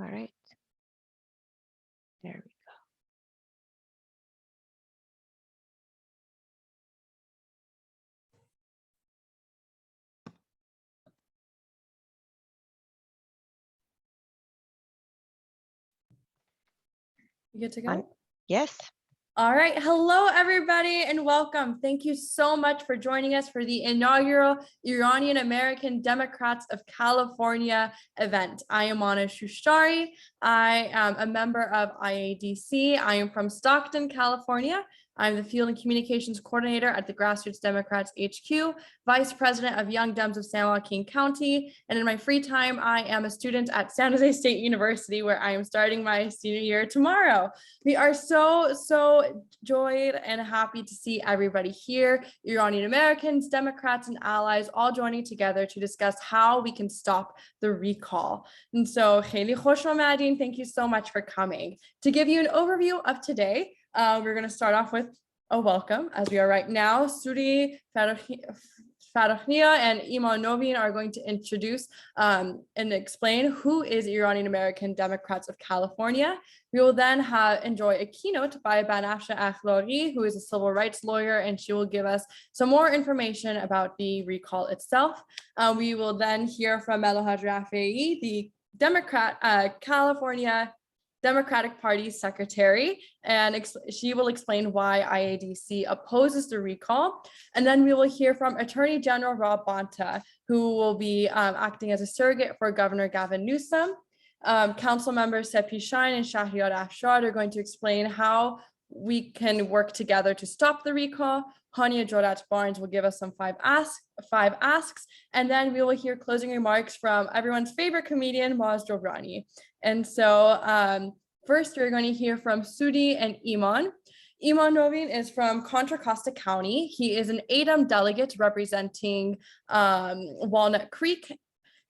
All right. There we go. You good to go? Yes. All right. Hello, everybody, and welcome. Thank you so much for joining us for the inaugural Iranian American Democrats of California event. I am Ana Shushtari. I am a member of IADC. I am from Stockton, California. I'm the Field and Communications Coordinator at the Grassroots Democrats HQ, Vice President of Young Dems of San Joaquin County. And in my free time, I am a student at San Jose State University, where I am starting my senior year tomorrow. We are so joyed and happy to see everybody here, Iranian Americans, Democrats, and allies all joining together to discuss how we can stop the recall. And so, kheli khosh omadin, thank you so much for coming. To give you an overview of today, we're going to start off with a welcome, as we are right now. Suri Farakhnia and Iman Novin are going to introduce and explain who is Iranian American Democrats of California. We will then enjoy a keynote by Banafsha Akhlaqi, who is a civil rights lawyer, and she will give us some more information about the recall itself. We will then hear from Melahaj Rafei, the California Democratic Party secretary, and she will explain why IADC opposes the recall. And then we will hear from Attorney General Rob Bonta, who will be acting as a surrogate for Governor Gavin Newsom. Council members Sepi Shine and Shahriar Afshar are going to explain how we can work together to stop the recall. Hania Jodat Barnes will give us some five asks, and then we will hear closing remarks from everyone's favorite comedian, Moaz Jobrani. And so first, we're going to hear from Sudi and Iman. Iman Novin is from Contra Costa County. He is an ADEM delegate representing Walnut Creek,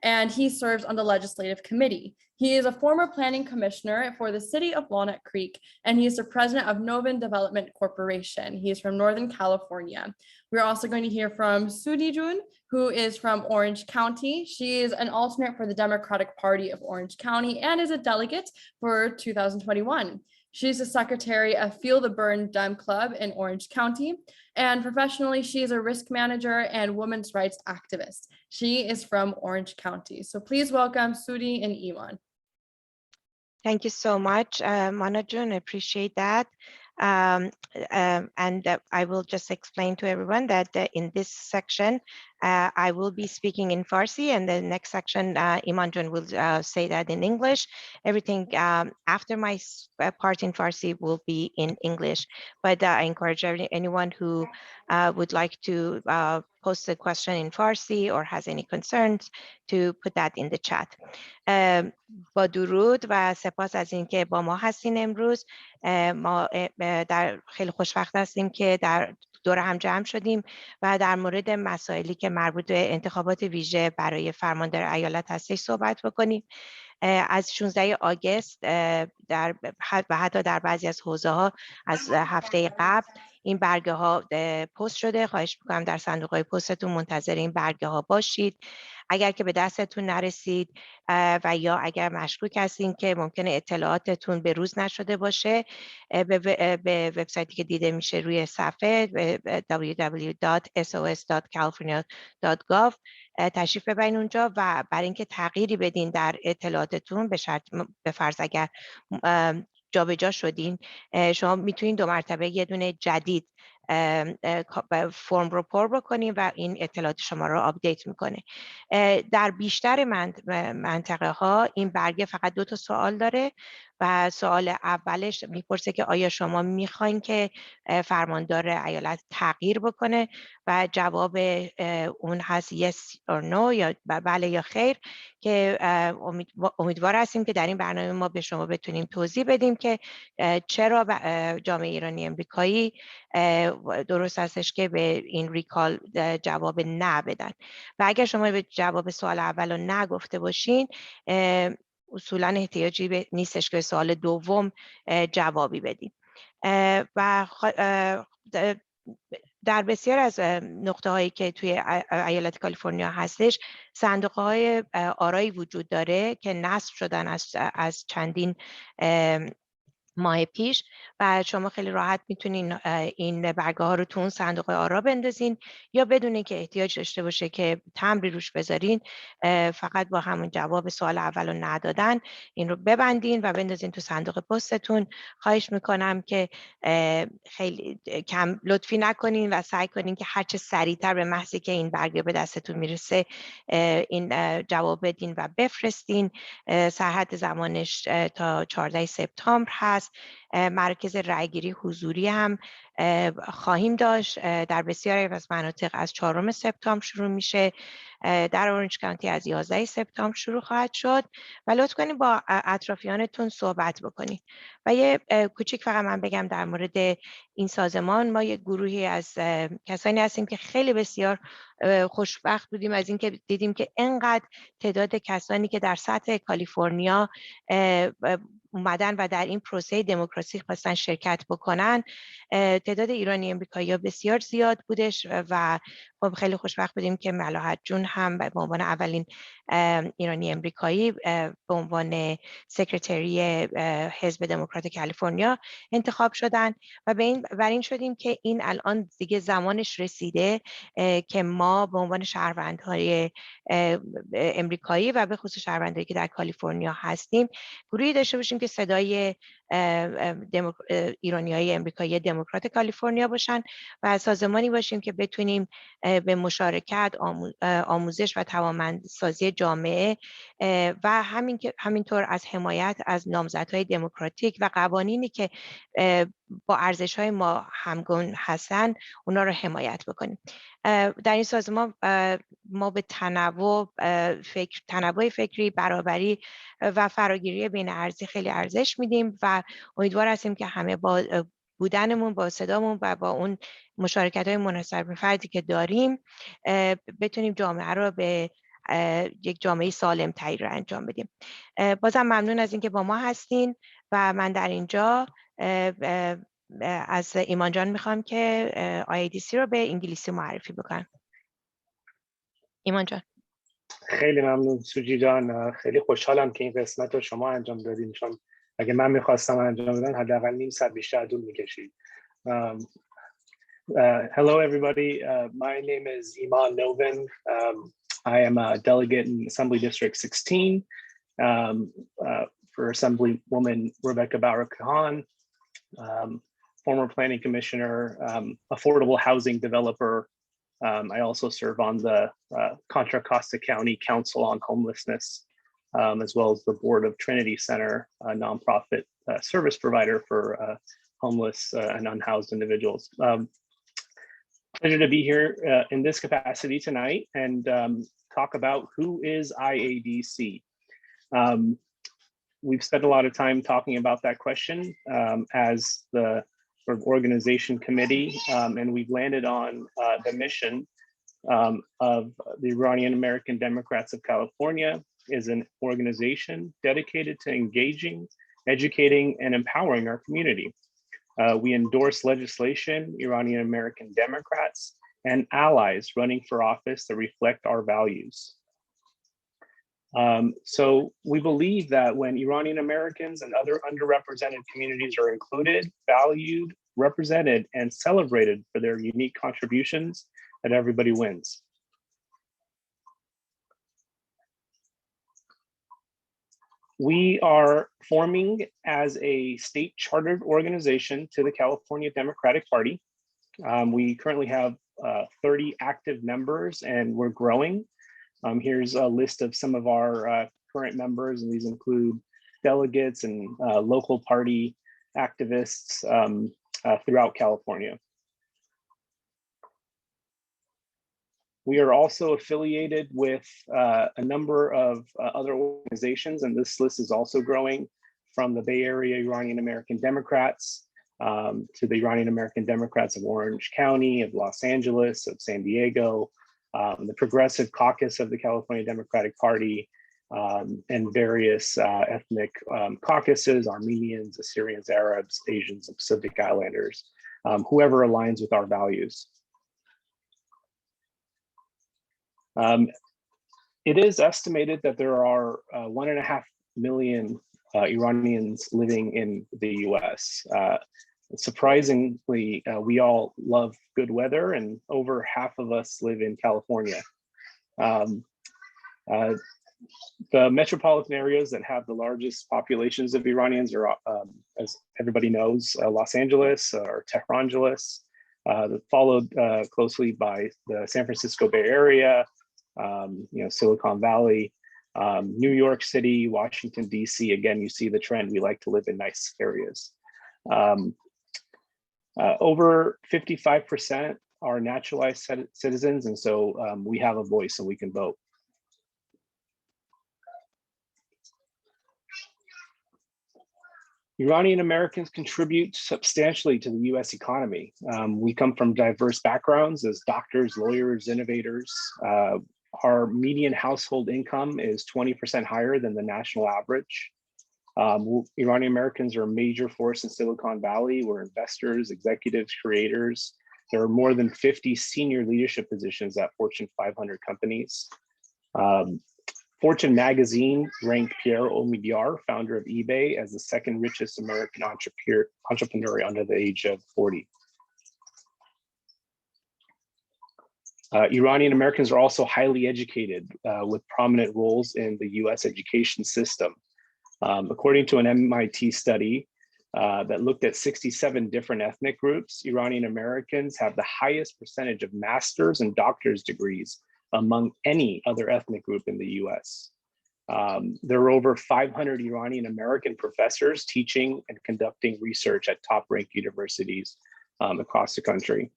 and he serves on the legislative committee. He is a former planning commissioner for the city of Walnut Creek, and he is the president of Novin Development Corporation. He is from Northern California. We're also going to hear from Sudi Jun, who is from Orange County. She is an alternate for the Democratic Party of Orange County and is a delegate for 2021. She's the secretary of Feel the Burn Dem Club in Orange County. And professionally, she is a risk manager and women's rights activist. She is from Orange County. So please welcome Sudi and Iman. Thank you so much, Manajun. I appreciate that. And I will just explain to everyone that in this section, I will be speaking in Farsi, and the next section, Imanjun will say that in English. Everything after my part in Farsi will be in English. But I encourage anyone who would like to post a question in Farsi or has any concerns to put that in the chat. با درود و سپاس از اینکه با ما هستین امروز. ما خیلی خوشوقت هستیم که در دور هم جمع شدیم و در مورد مسائلی که مربوط به انتخابات ویژه برای فرماندار ایالت هستش صحبت بکنیم. از 16 آگوست و حتی در بعضی از حوزه ها از هفته قبل این برگه ها پست شده. خواهش میکنم در صندوق های پستتون منتظر این برگه ها باشید. اگر که به دستتون نرسید و یا اگر مشکوک هستین که ممکنه اطلاعاتتون به روز نشده باشه، به وبسایتی که دیده میشه روی صفحه www.sos.california.gov تشریف ببرین اونجا و برای اینکه تغییری بدین در اطلاعاتتون، به فرض اگر جابجا شدین، شما میتونین 2 مرتبه یه دونه جدید فرم رو پر بکنیم و این اطلاعات شما رو آپدیت میکنه. در بیشتر منطقه ها این برگه فقط 2 تا سوال داره و سوال اولش میپرسه که آیا شما میخواین که فرماندار ایالت تغییر بکنه و جواب اون هست yes or no، یا بله یا خیر، که امیدوار هستیم که در این برنامه ما به شما بتونیم توضیح بدیم که چرا جامعه ایرانی امریکایی درست هستش که به این ریکال جواب نه بدن. و اگر شما به جواب سوال اول رو نگفته باشین، اصولا احتیاجی نیستش که به سوال دوم جوابی بدیم. و در بسیار از نقطه هایی که توی ایالت کالیفرنیا هستش صندوق های آرایی وجود داره که نصب شدن از چندین ماه پیش و شما خیلی راحت میتونین این برگه ها رو تو اون صندوق آرا بندازین یا بدون که احتیاج داشته باشه که تمبری روش بذارین، فقط با همون جواب سوال اول رو ندادن این رو ببندین و بندازین تو صندوق پستتون. خواهش میکنم که خیلی کم لطفی نکنین و سعی کنین که هرچه سریعتر به محضی که این برگه به دستتون میرسه این جواب بدین و بفرستین. سرحد زمانش تا 14 سپتامبر هست. مرکز رأیگیری حضوری هم خواهیم داشت در بسیاری از مناطق از 4 سپتامبر شروع میشه، در اورنج کانتی از 11 سپتامبر شروع خواهد شد و لطف کنید با اطرافیانتون صحبت بکنید. و یه کوچیک فقط من بگم در مورد این سازمان، ما یه گروهی از کسانی هستیم که خیلی بسیار خوشبخت بودیم از اینکه دیدیم که انقدر تعداد کسانی که در سطح کالیفرنیا اومدن و در این پروسه دموکراسی خواستن شرکت بکنن. تعداد ایرانی امریکایی ها بسیار زیاد بودش و ما خیلی خوشبخت بودیم که ملاحت جون هم به عنوان اولین ایرانی امریکایی به عنوان سکرتری حزب دموکرات کالیفرنیا انتخاب شدن و بر این شدیم که این الان دیگه زمانش رسیده که ما به عنوان شهروندهای امریکایی و به خصوص شهروندایی که در کالیفرنیا هستیم گروهی داشته باشیم که صدای ایرانی‌های امریکایی دموکرات کالیفرنیا باشن و سازمانی باشیم که بتونیم به مشارکت، آموزش و توانمندسازی جامعه و همینطور از حمایت از نامزدهای دموکراتیک و قوانینی که با ارزش‌های ما همگون هستن اونا رو حمایت بکنیم. در این سازمان ما به تنوع فکری، برابری و فراگیری بین ارزی خیلی ارزش میدیم و امیدوار هستیم که همه با بودنمون، با صدامون و با اون مشارکت‌های منحصر به فردی که داریم بتونیم جامعه رو به یک جامعه سالم تغییر انجام بدیم. بازم ممنون از اینکه با ما هستین و من در اینجا از ایمان جان میخوام که IADC رو به انگلیسی معرفی بکنم. ایمان جان. خیلی ممنون سوجی جان، خیلی خوشحالم که این قسمت رو شما انجام دادین، چون اگه من میخواستم انجام بدم حداقل نیم ساعت بیشتر طول میکشید. Hello everybody, my name is Iman Novin. I am a delegate in Assembly District 16 for Assemblywoman Rebecca Bauer-Kahan, former planning commissioner, affordable housing developer. I also serve on the Contra Costa County Council on Homelessness, as well as the board of Trinity Center, a nonprofit service provider for homeless and unhoused individuals. Pleasure to be here in this capacity tonight and talk about who is IADC. We've spent a lot of time talking about that question as the sort of organization committee, and we've landed on the mission of the Iranian American Democrats of California is an organization dedicated to engaging, educating, and empowering our community. We endorse legislation, Iranian American Democrats, and allies running for office that reflect our values. So we believe that when Iranian Americans and other underrepresented communities are included, valued, represented, and celebrated for their unique contributions, that everybody wins. We are forming as a state chartered organization to the California Democratic Party. We currently have 30 active members and we're growing. Here's a list of some of our current members, and these include delegates and local party activists throughout California. We are also affiliated with a number of other organizations, and this list is also growing, from the Bay Area Iranian American Democrats to the Iranian American Democrats of Orange County, of Los Angeles, of San Diego, the Progressive Caucus of the California Democratic Party, and various ethnic caucuses, Armenians, Assyrians, Arabs, Asians, and Pacific Islanders, whoever aligns with our values. It is estimated that there are 1.5 million Iranians living in the US. Surprisingly, we all love good weather, and over half of us live in California. The metropolitan areas that have the largest populations of Iranians are, as everybody knows, Los Angeles or Tehrangeles, followed closely by the San Francisco Bay Area, Silicon Valley, New York City, Washington, DC. Again, you see the trend. We like to live in nice areas. Over 55% are naturalized citizens, and so we have a voice and we can vote. Iranian Americans contribute substantially to the US economy. We come from diverse backgrounds as doctors, lawyers, innovators. Our median household income is 20% higher than the national average. Iranian Americans are a major force in Silicon Valley. We're investors, executives, creators. There are more than 50 senior leadership positions at Fortune 500 companies. Fortune magazine ranked Pierre Omidyar, founder of eBay, as the second richest American entrepreneur under the age of 40. Iranian Americans are also highly educated with prominent roles in the US education system. According to an MIT study that looked at 67 different ethnic groups, Iranian Americans have the highest percentage of master's and doctor's degrees among any other ethnic group in the US. There are over 500 Iranian American professors teaching and conducting research at top-ranked universities across the country.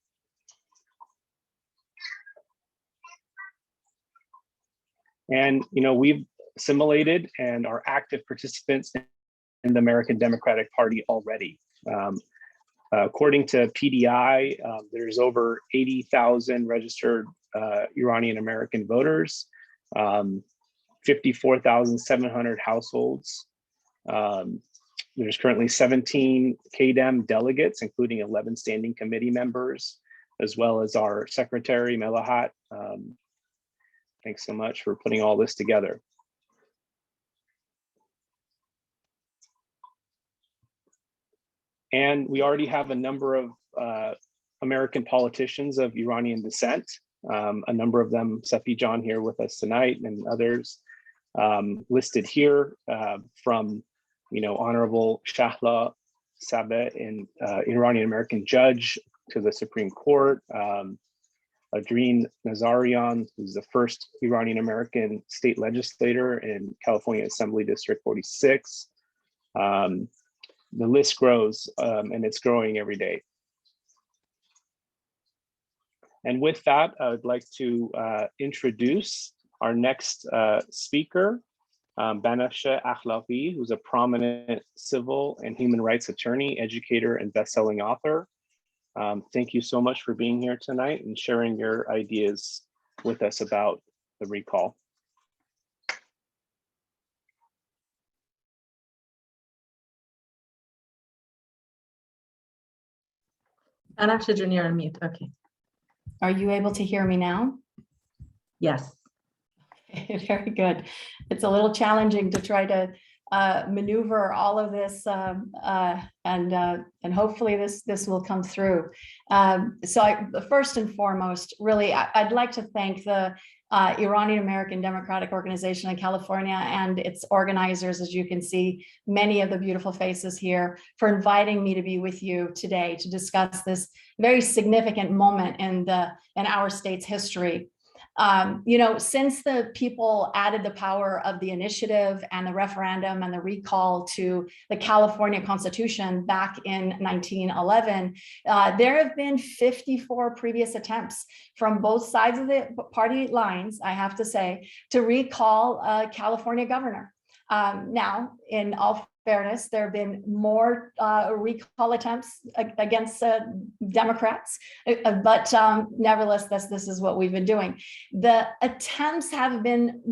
And we've assimilated and are active participants in the American Democratic Party already. According to PDI, there's over 80,000 registered Iranian American voters, 54,700 households. There's currently 17 KDEM delegates, including 11 standing committee members, as well as our secretary, Melahat. Thanks so much for putting all this together. And we already have a number of American politicians of Iranian descent. A number of them, Safi John here with us tonight, and others listed here from, Honorable Shahla Sabeh, an Iranian American judge to the Supreme Court, Adreen Nazarian, who's the first Iranian American state legislator in California Assembly District 46. The list grows, and it's growing every day. And with that, I would like to introduce our next speaker, Banafsheh Akhlaqi, who's a prominent civil and human rights attorney, educator, and best-selling author. Thank you so much for being here tonight and sharing your ideas with us about the recall. Banafsheh Jr. on mute. Okay. Are you able to hear me now? Yes. Very good. It's a little challenging to try to maneuver all of this, and hopefully this will come through. First and foremost, really, I'd like to thank the Iranian American Democratic Organization in California and its organizers, as you can see, many of the beautiful faces here, for inviting me to be with you today to discuss this very significant moment in our state's history. Since the people added the power of the initiative and the referendum and the recall to the California Constitution back in 1911, there have been 54 previous attempts from both sides of the party lines, I have to say, to recall a California governor. Now, in all fairness, there have been more recall attempts against Democrats, but nevertheless, this is what we've been doing. The attempts have been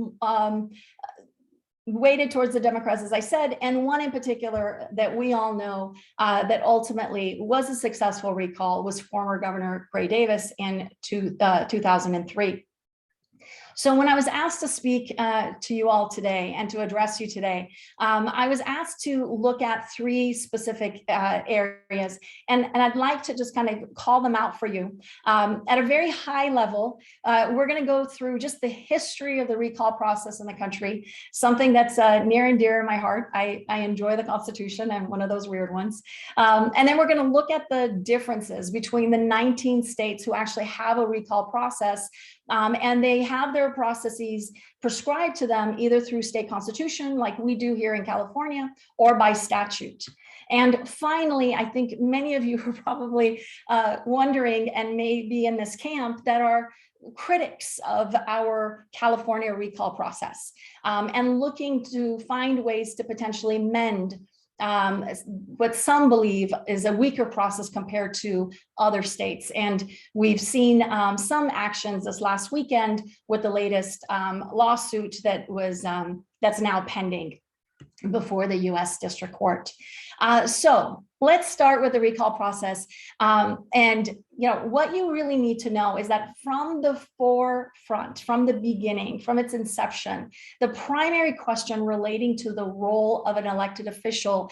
weighted towards the Democrats, as I said, and one in particular that we all know that ultimately was a successful recall was former Governor Gray Davis in 2003. So when I was asked to speak to you all today and to address you today, I was asked to look at three specific areas, and I'd like to just kind of call them out for you. At a very high level, we're going to go through just the history of the recall process in the country, something that's near and dear in my heart. I enjoy the Constitution. I'm one of those weird ones. And then we're going to look at the differences between the 19 states who actually have a recall process, and they have their processes prescribed to them either through state constitution, like we do here in California, or by statute. And finally, I think many of you are probably wondering, and may be in this camp, that are critics of our California recall process, and looking to find ways to potentially mend what some believe is a weaker process compared to other states. And we've seen some actions this last weekend with the latest lawsuit that was that's now pending before the US District Court. So let's start with the recall process. And what you really need to know is that from the forefront, from the beginning, from its inception, the primary question relating to the role of an elected official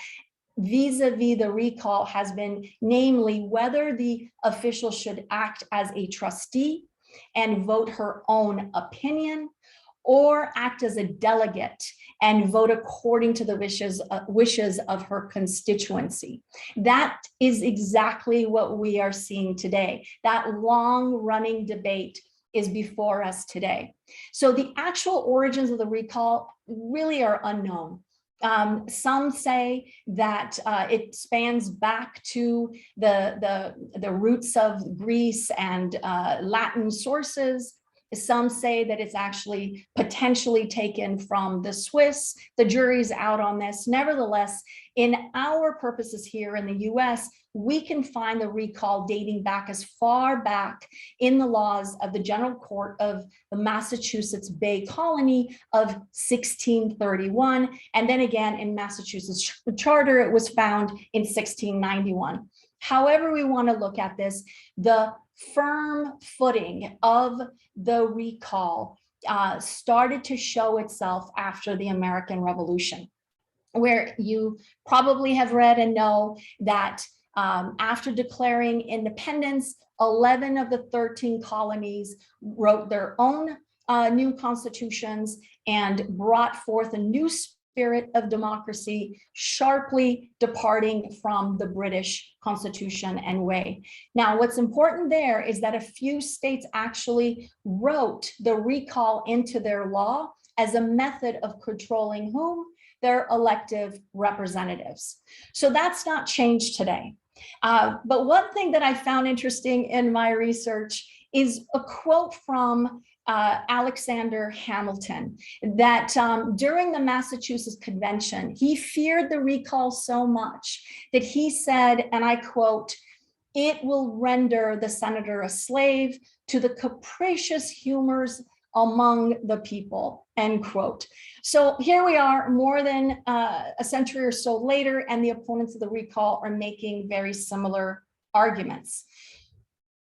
vis-a-vis the recall has been, namely, whether the official should act as a trustee and vote her own opinion, or act as a delegate and vote according to the wishes of her constituency. That is exactly what we are seeing today. That long-running debate is before us today. So the actual origins of the recall really are unknown. Some say that it spans back to the roots of Greece and Latin sources. Some say that it's actually potentially taken from the Swiss. The jury's out on this. Nevertheless, in our purposes here in the US, we can find the recall dating back as far back in the laws of the General Court of the Massachusetts Bay Colony of 1631. And then again in Massachusetts Charter, it was found in 1691. However we want to look at this, the firm footing of the recall started to show itself after the American Revolution, where you probably have read and know that after declaring independence, 11 of the 13 colonies wrote their own new constitutions and brought forth a new spirit of democracy, sharply departing from the British Constitution and way. Now, what's important there is that a few states actually wrote the recall into their law as a method of controlling whom? Their elective representatives. So that's not changed today. But one thing that I found interesting in my research is a quote from Alexander Hamilton, that during the Massachusetts Convention, he feared the recall so much that he said, and I quote, "It will render the senator a slave to the capricious humors among the people," end quote. So here we are more than a century or so later, and the opponents of the recall are making very similar arguments.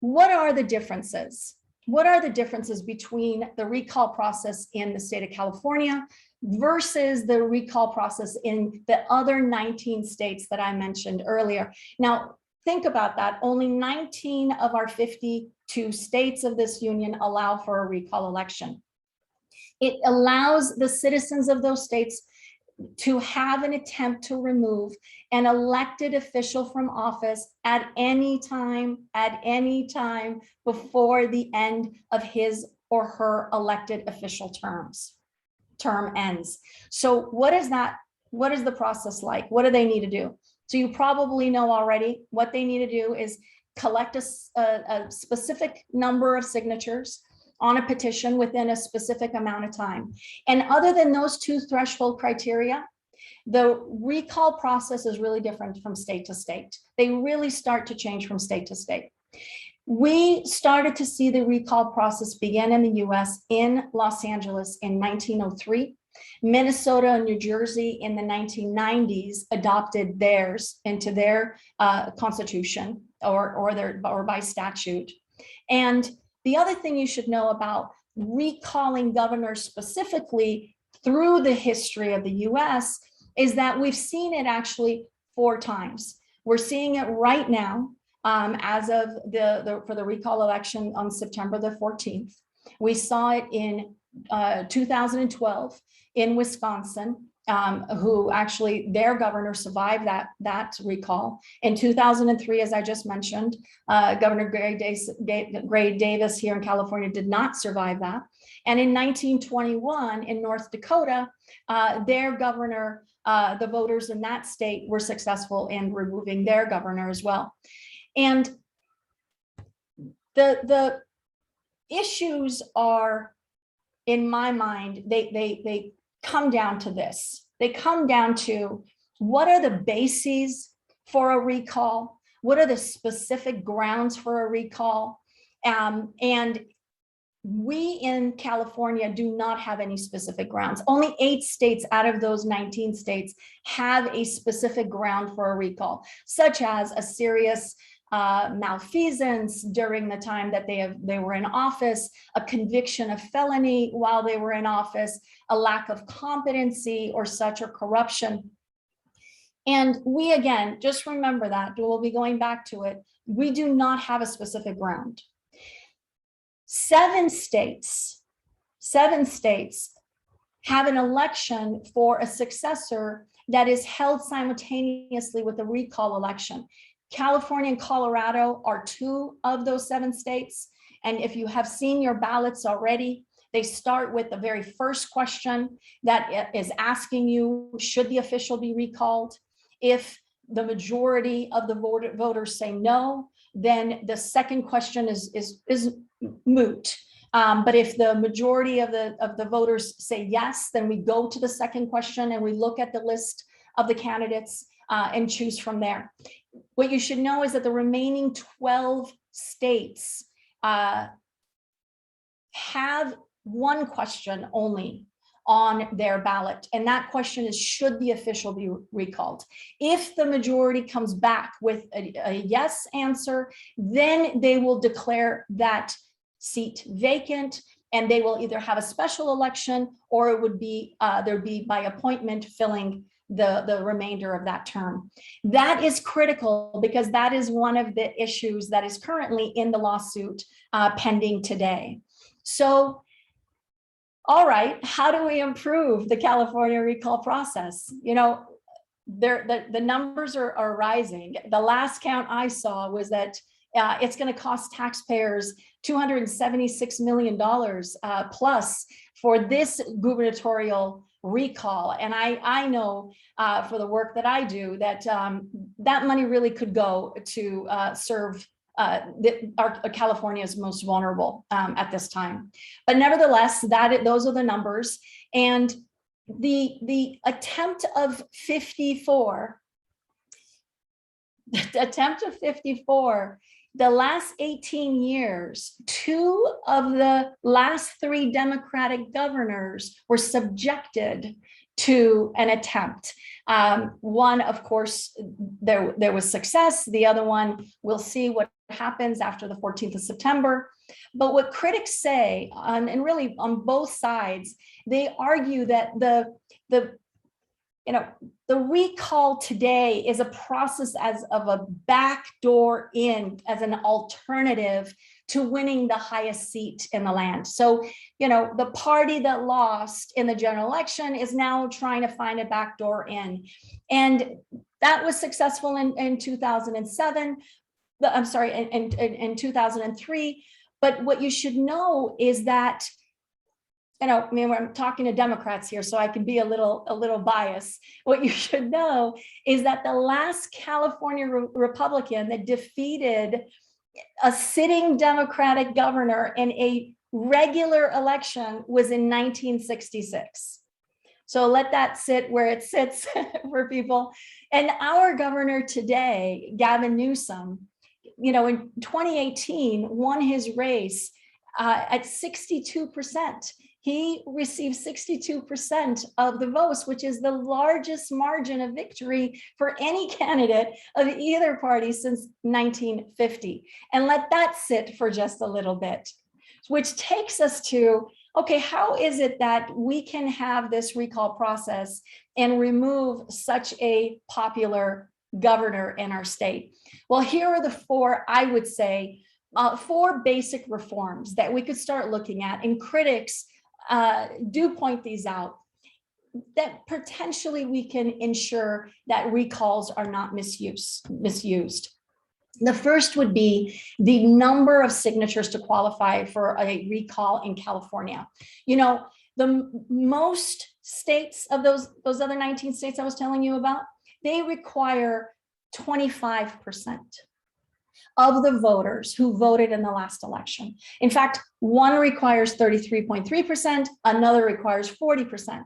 What are the differences? What are the differences between the recall process in the state of California versus the recall process in the other 19 states that I mentioned earlier? Now, think about that. Only 19 of our 52 states of this union allow for a recall election. It allows the citizens of those states to have an attempt to remove an elected official from office at any time before the end of his or her elected official term ends. So what is that? What is the process like? What do they need to do? So you probably know already what they need to do is collect a specific number of signatures on a petition within a specific amount of time. And other than those two threshold criteria, the recall process is really different from state to state. They really start to change from state to state. We started to see the recall process begin in the US in Los Angeles in 1903. Minnesota and New Jersey in the 1990s adopted theirs into their constitution or by statute. And the other thing you should know about recalling governors specifically through the history of the US is that we've seen it actually 4 times. We're seeing it right now as of for the recall election on September the 14th. We saw it in 2012 in Wisconsin, who actually their governor survived that recall. In 2003, as I just mentioned, Governor Gray Davis here in California did not survive that. And in 1921 in North Dakota, their governor, the voters in that state were successful in removing their governor as well. And the issues are, in my mind, they come down to this. They come down to what are the bases for a recall? What are the specific grounds for a recall? And we in California do not have any specific grounds. Only 8 states out of those 19 states have a specific ground for a recall, such as a serious malfeasance during the time that they were in office, a conviction of felony while they were in office, a lack of competency or such, or corruption. And we, again, just remember that, we'll be going back to it, we do not have a specific ground. 7 states have an election for a successor that is held simultaneously with the recall election. California and Colorado are 2 of those 7 states. And if you have seen your ballots already, they start with the very first question that is asking you, should the official be recalled? If the majority of the voters say no, then the second question is moot. But if the majority of the voters say yes, then we go to the second question and we look at the list of the candidates and choose from there. What you should know is that the remaining 12 states have one question only on their ballot, and that question is, should the official be recalled? If the majority comes back with a yes answer, then they will declare that seat vacant, and they will either have a special election, or it would be there'd be by appointment filling the remainder of that term. That is critical because that is one of the issues that is currently in the lawsuit pending today. So, all right, how do we improve the California recall process? You know, the numbers are rising. The last count I saw was that it's going to cost taxpayers $276 million plus for this gubernatorial recall. And I know for the work that I do that that money really could go to serve California's most vulnerable at this time. But nevertheless, those are the numbers. And the attempt of 54, the last 18 years, 2 of the last 3 Democratic governors were subjected to an attempt. One, of course, there was success. The other one, we'll see what happens after the 14th of September. But what critics say, and really on both sides, they argue that the recall today is a process of a backdoor in as an alternative to winning the highest seat in the land. So, the party that lost in the general election is now trying to find a backdoor in. And that was successful in 2007. I'm sorry, in 2003. But what you should know is that, I mean, I'm talking to Democrats here, so I can be a little biased. What you should know is that the last California Republican that defeated a sitting Democratic governor in a regular election was in 1966. So let that sit where it sits for people. And our governor today, Gavin Newsom, in 2018, won his race at 62%. He received 62% of the votes, which is the largest margin of victory for any candidate of either party since 1950. And let that sit for just a little bit. which takes us to, okay, how is it that we can have this recall process and remove such a popular governor in our state? Well, here are the four, I would say, four basic reforms that we could start looking at, and critics do point these out, that potentially we can ensure that recalls are not misused. The first would be the number of signatures to qualify for a recall in California. You know, the most states of those other 19 states I was telling you about, they require 25% of the voters who voted in the last election. In fact, one requires 33.3%, another requires 40%.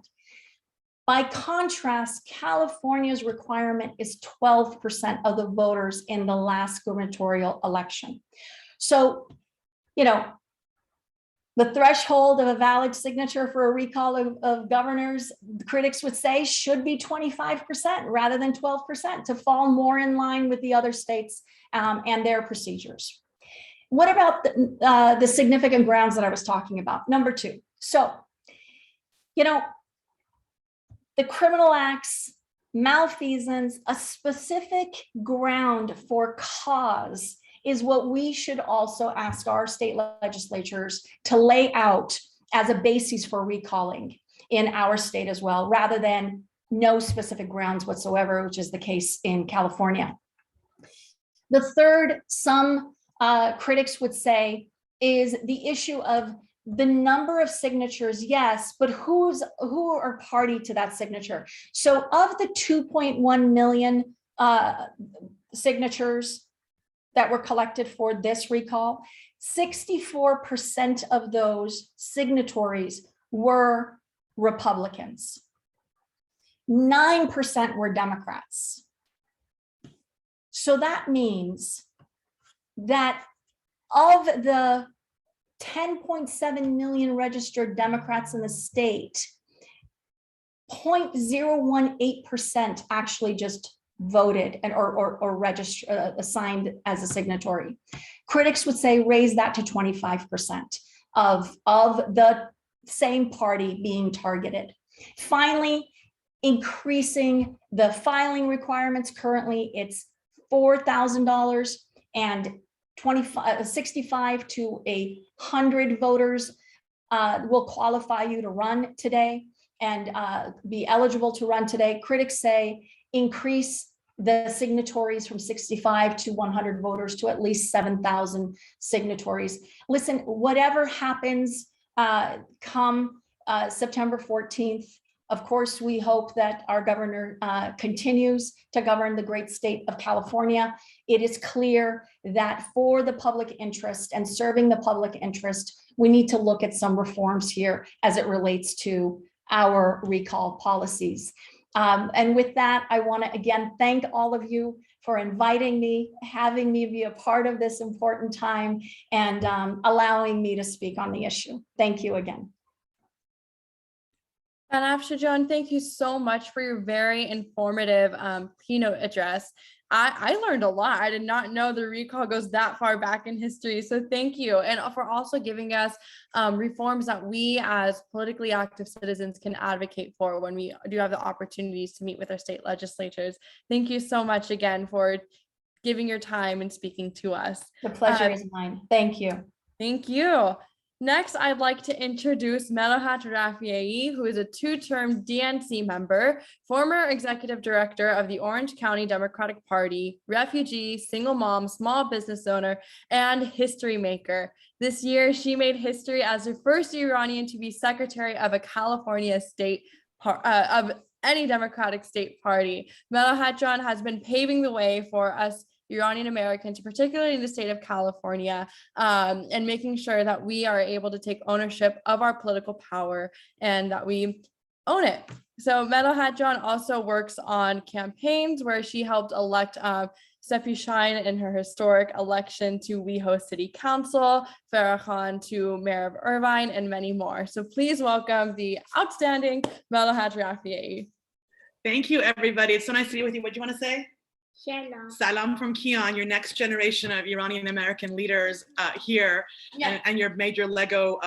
By contrast, California's requirement is 12% of the voters in the last gubernatorial election. So, you know, the threshold of a valid signature for a recall of governors, the critics would say, should be 25% rather than 12%, to fall more in line with the other states and their procedures. What about the significant grounds that I was talking about? Number two. So, you know, the criminal acts, malfeasance, a specific ground for cause is what we should also ask our state legislatures to lay out as a basis for recalling in our state as well, rather than no specific grounds whatsoever, which is the case in California. The third, some critics would say, is the issue of the number of signatures, yes, but who are party to that signature? So of the 2.1 million signatures that were collected for this recall, 64% of those signatories were Republicans. 9% were Democrats. So that means that of the 10.7 million registered Democrats in the state, 0.018% actually just voted and or registered, assigned as a signatory. Critics would say raise that to 25% of the same party being targeted. Finally, increasing the filing requirements. Currently, it's $4,000 and 65 to 100 voters will qualify you to run today and be eligible to run today. Critics say increase the signatories from 65 to 100 voters to at least 7,000 signatories. Listen, whatever happens come September 14th, of course, we hope that our governor continues to govern the great state of California. It is clear that for the public interest and serving the public interest, we need to look at some reforms here as it relates to our recall policies. And with that, I want to again thank all of you for inviting me, having me be a part of this important time, and allowing me to speak on the issue. Thank you again. And Afshajan, thank you so much for your very informative keynote address. I learned a lot. I did not know the recall goes that far back in history. So thank you. And for also giving us reforms that we as politically active citizens can advocate for when we do have the opportunities to meet with our state legislatures. Thank you so much again for giving your time and speaking to us. The pleasure is mine. Thank you. Thank you. Next, I'd like to introduce Melohat Rafiei, who is a two-term DNC member, former executive director of the Orange County Democratic Party, refugee, single mom, small business owner, and history maker. This year, she made history as the first Iranian to be secretary of a California state of any Democratic state party. Melohat John has been paving the way for us Iranian Americans, particularly in the state of California, and making sure that we are able to take ownership of our political power and that we own it. So Melohat John also works on campaigns where she helped elect Steffi Shine in her historic election to WeHo City Council, Farah Khan to Mayor of Irvine, and many more. So please welcome the outstanding Melohat Rafiei. Thank you, everybody. It's so nice to be with you. What do you want to say? Shalom. Salam from Kian, your next generation of Iranian American leaders here, and your major Lego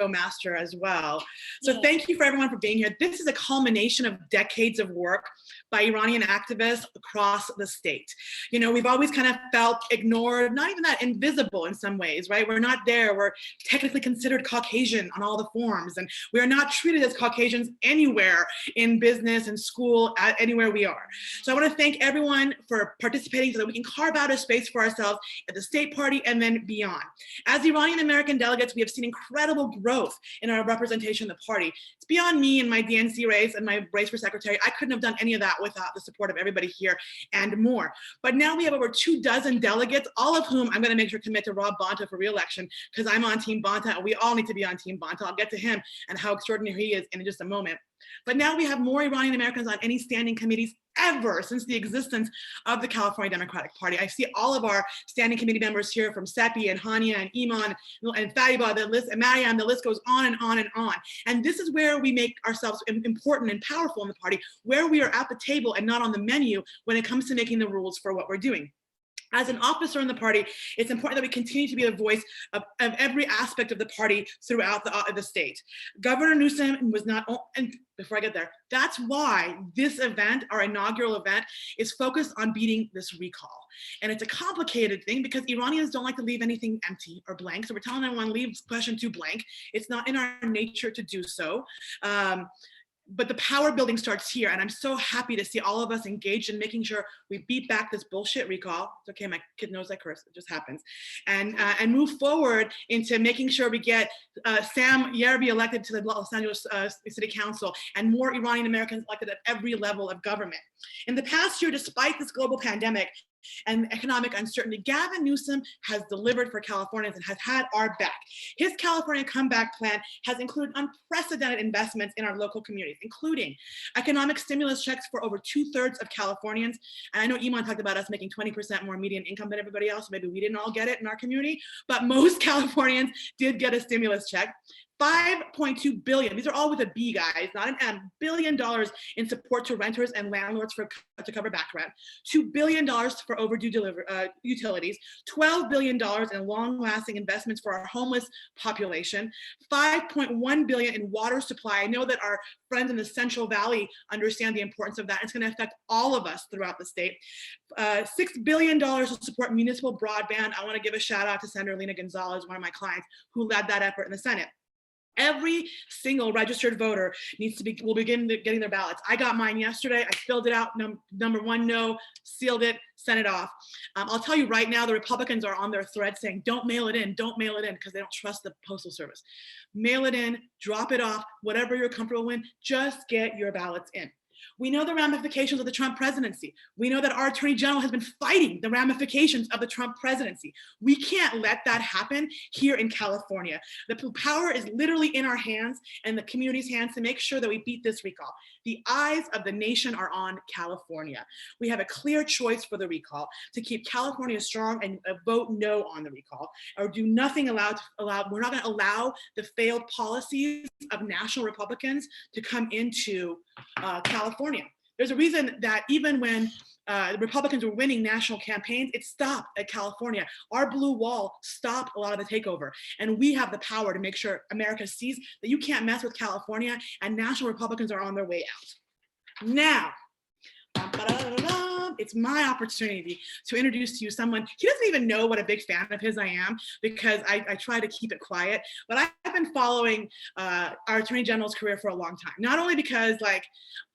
master as well. So thank you for everyone for being here. This is a culmination of decades of work by Iranian activists across the state. You know, we've always kind of felt ignored, not even that, invisible in some ways, right? We're not there. We're technically considered Caucasian on all the forms, and we are not treated as Caucasians anywhere in business and school, anywhere we are. So I want to thank everyone for participating so that we can carve out a space for ourselves at the state party and then beyond. As Iranian American delegates, we have seen incredible growth in our representation of the party. It's beyond me and my DNC race and my race for secretary. I couldn't have done any of that without the support of everybody here and more. But now we have over 24 delegates, all of whom I'm going to make sure commit to Rob Bonta for re-election, because I'm on Team Bonta and we all need to be on Team Bonta. I'll get to him and how extraordinary he is in just a moment. But now we have more Iranian Americans on any standing committees ever since the existence of the California Democratic Party. I see all of our standing committee members here, from Seppi and Hania and Iman and Fariba, the list, and Mariam, the list goes on and on and on. And this is where we make ourselves important and powerful in the party, where we are at the table and not on the menu when it comes to making the rules for what we're doing. As an officer in the party, it's important that we continue to be the voice of every aspect of the party throughout the state. Governor Newsom was not, and before I get there, that's why this event, our inaugural event, is focused on beating this recall. And it's a complicated thing because Iranians don't like to leave anything empty or blank. So we're telling everyone, leave question 2 blank. It's not in our nature to do so. But the power building starts here, and I'm so happy to see all of us engaged in making sure we beat back this bullshit recall. It's okay, my kid knows I curse, it just happens. And move forward into making sure we get Sam Yerbi elected to the Los Angeles City Council and more Iranian Americans elected at every level of government. In the past year, despite this global pandemic and economic uncertainty, Gavin Newsom has delivered for Californians and has had our back. His California comeback plan has included unprecedented investments in our local communities, including economic stimulus checks for over 2/3 of Californians. And I know Iman talked about us making 20% more median income than everybody else. Maybe we didn't all get it in our community, but most Californians did get a stimulus check. $5.2 billion, these are all with a B, guys, not an M, $1 billion in support to renters and landlords to cover back rent, $2 billion for overdue utilities, $12 billion in long-lasting investments for our homeless population, $5.1 billion in water supply. I know that our friends in the Central Valley understand the importance of that. It's going to affect all of us throughout the state. $6 billion to support municipal broadband. I want to give a shout out to Senator Lena Gonzalez, one of my clients, who led that effort in the Senate. Every single registered voter will begin getting their ballots. I got mine yesterday. I filled it out. Number 1, no, sealed it, sent it off. I'll tell you right now, the Republicans are on their thread saying, don't mail it in, because they don't trust the Postal Service. Mail it in, drop it off, whatever you're comfortable with, just get your ballots in. We know the ramifications of the Trump presidency. We know that our Attorney General has been fighting the ramifications of the Trump presidency. We can't let that happen here in California. The power is literally in our hands and the community's hands to make sure that we beat this recall. The eyes of the nation are on California. We have a clear choice for the recall: to keep California strong and vote no on the recall, or do nothing we're not going to allow the failed policies of national Republicans to come into California. There's a reason that even when the Republicans were winning national campaigns, it stopped at California. Our blue wall stopped a lot of the takeover. And we have the power to make sure America sees that you can't mess with California, and national Republicans are on their way out. Now, it's my opportunity to introduce to you someone. He doesn't even know what a big fan of his I am, because I try to keep it quiet, but I've been following our Attorney General's career for a long time. Not only because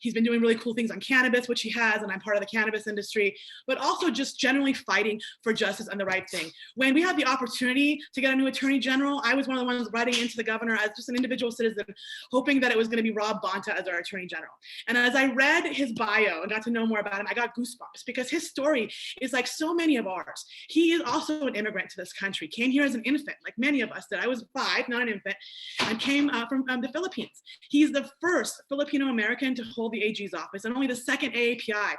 he's been doing really cool things on cannabis, which he has, and I'm part of the cannabis industry, but also just generally fighting for justice and the right thing. When we had the opportunity to get a new Attorney General, I was one of the ones writing into the governor as just an individual citizen, hoping that it was going to be Rob Bonta as our Attorney General. And as I read his bio and got to know more about him, I got goosebumps, because his story is like so many of ours. He is also an immigrant to this country, came here as an infant, like many of us did. I was 5, not an infant, and came from the Philippines. He's the first Filipino American to hold the AG's office, and only the second AAPI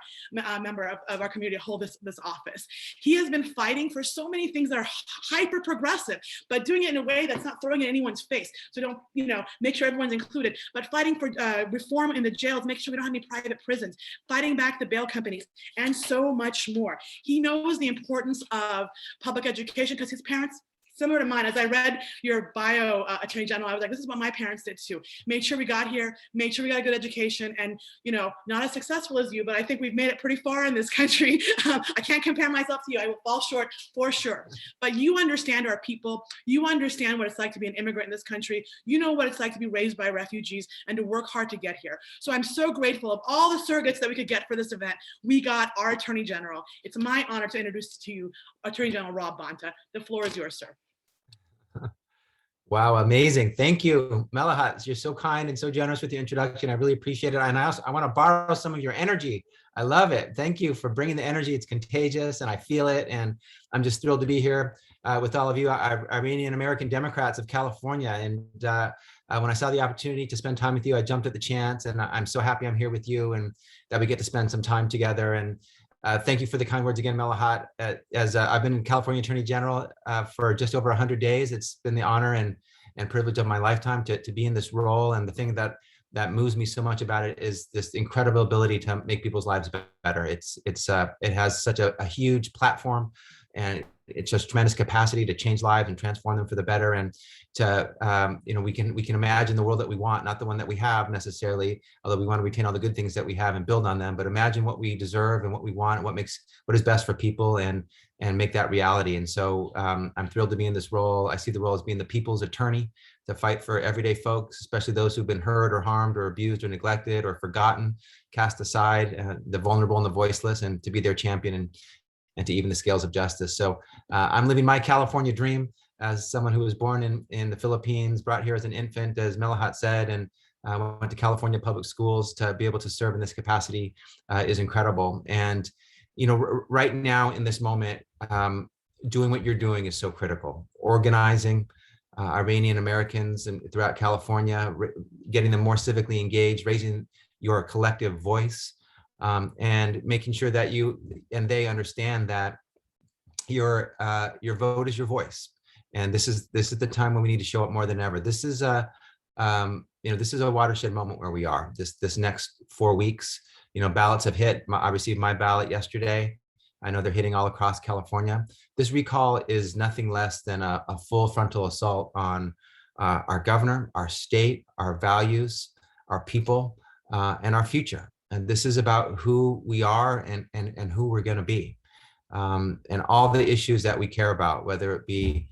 member of our community to hold this office. He has been fighting for so many things that are hyper progressive, but doing it in a way that's not throwing it in anyone's face. So don't, make sure everyone's included, but fighting for reform in the jails, make sure we don't have any private prisons, fighting back the bail companies, and so much more. He knows the importance of public education because his parents, similar to mine, as I read your bio, Attorney General, I was like, this is what my parents did too. Made sure we got here, made sure we got a good education, and not as successful as you, but I think we've made it pretty far in this country. I can't compare myself to you. I will fall short for sure. But you understand our people. You understand what it's like to be an immigrant in this country. You know what it's like to be raised by refugees and to work hard to get here. So I'm so grateful of all the surrogates that we could get for this event. We got our Attorney General. It's my honor to introduce to you Attorney General Rob Bonta. The floor is yours, sir. Wow, amazing. Thank you, Melahat. You're so kind and so generous with your introduction. I really appreciate it. And I want to borrow some of your energy. I love it. Thank you for bringing the energy. It's contagious and I feel it. And I'm just thrilled to be here with all of you, Iranian American Democrats of California. And when I saw the opportunity to spend time with you, I jumped at the chance, and I'm so happy I'm here with you and that we get to spend some time together. And thank you for the kind words again, Melahat. As I've been California Attorney General for just over 100 days, it's been the honor and privilege of my lifetime to be in this role. And the thing that moves me so much about it is this incredible ability to make people's lives better. It has such a huge platform, and it's just tremendous capacity to change lives and transform them for the better. And to we can imagine the world that we want, not the one that we have necessarily, although we want to retain all the good things that we have and build on them, but imagine what we deserve and what we want, and what is best for people, and make that reality. And so I'm thrilled to be in this role. I see the role as being the people's attorney, to fight for everyday folks, especially those who've been hurt or harmed or abused or neglected or forgotten, cast aside, the vulnerable and the voiceless, and to be their champion and to even the scales of justice. So I'm living my California dream as someone who was born in the Philippines, brought here as an infant, as Melahat said, and went to California public schools. To be able to serve in this capacity is incredible. And right now in this moment, doing what you're doing is so critical. Organizing Iranian Americans and throughout California, getting them more civically engaged, raising your collective voice, and making sure that you and they understand that your vote is your voice. And this is the time when we need to show up more than ever. This is a watershed moment where we are. This next 4 weeks, ballots have hit. I received my ballot yesterday. I know they're hitting all across California. This recall is nothing less than a full frontal assault on our governor, our state, our values, our people, and our future. And this is about who we are and who we're going to be, and all the issues that we care about, whether it be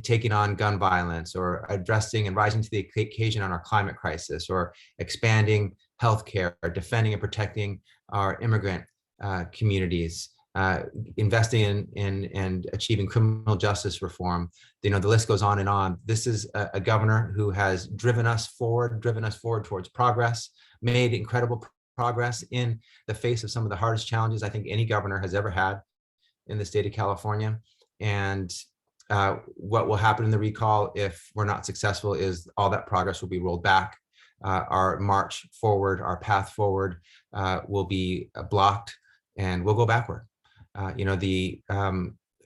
taking on gun violence, or addressing and rising to the occasion on our climate crisis, or expanding healthcare, or defending and protecting our immigrant communities, investing in and achieving criminal justice reform. The list goes on and on. This is a governor who has driven us forward towards progress, made incredible progress in the face of some of the hardest challenges I think any governor has ever had in the state of California. And what will happen in the recall if we're not successful is all that progress will be rolled back. Our march forward, our path forward will be blocked, and we'll go backward. We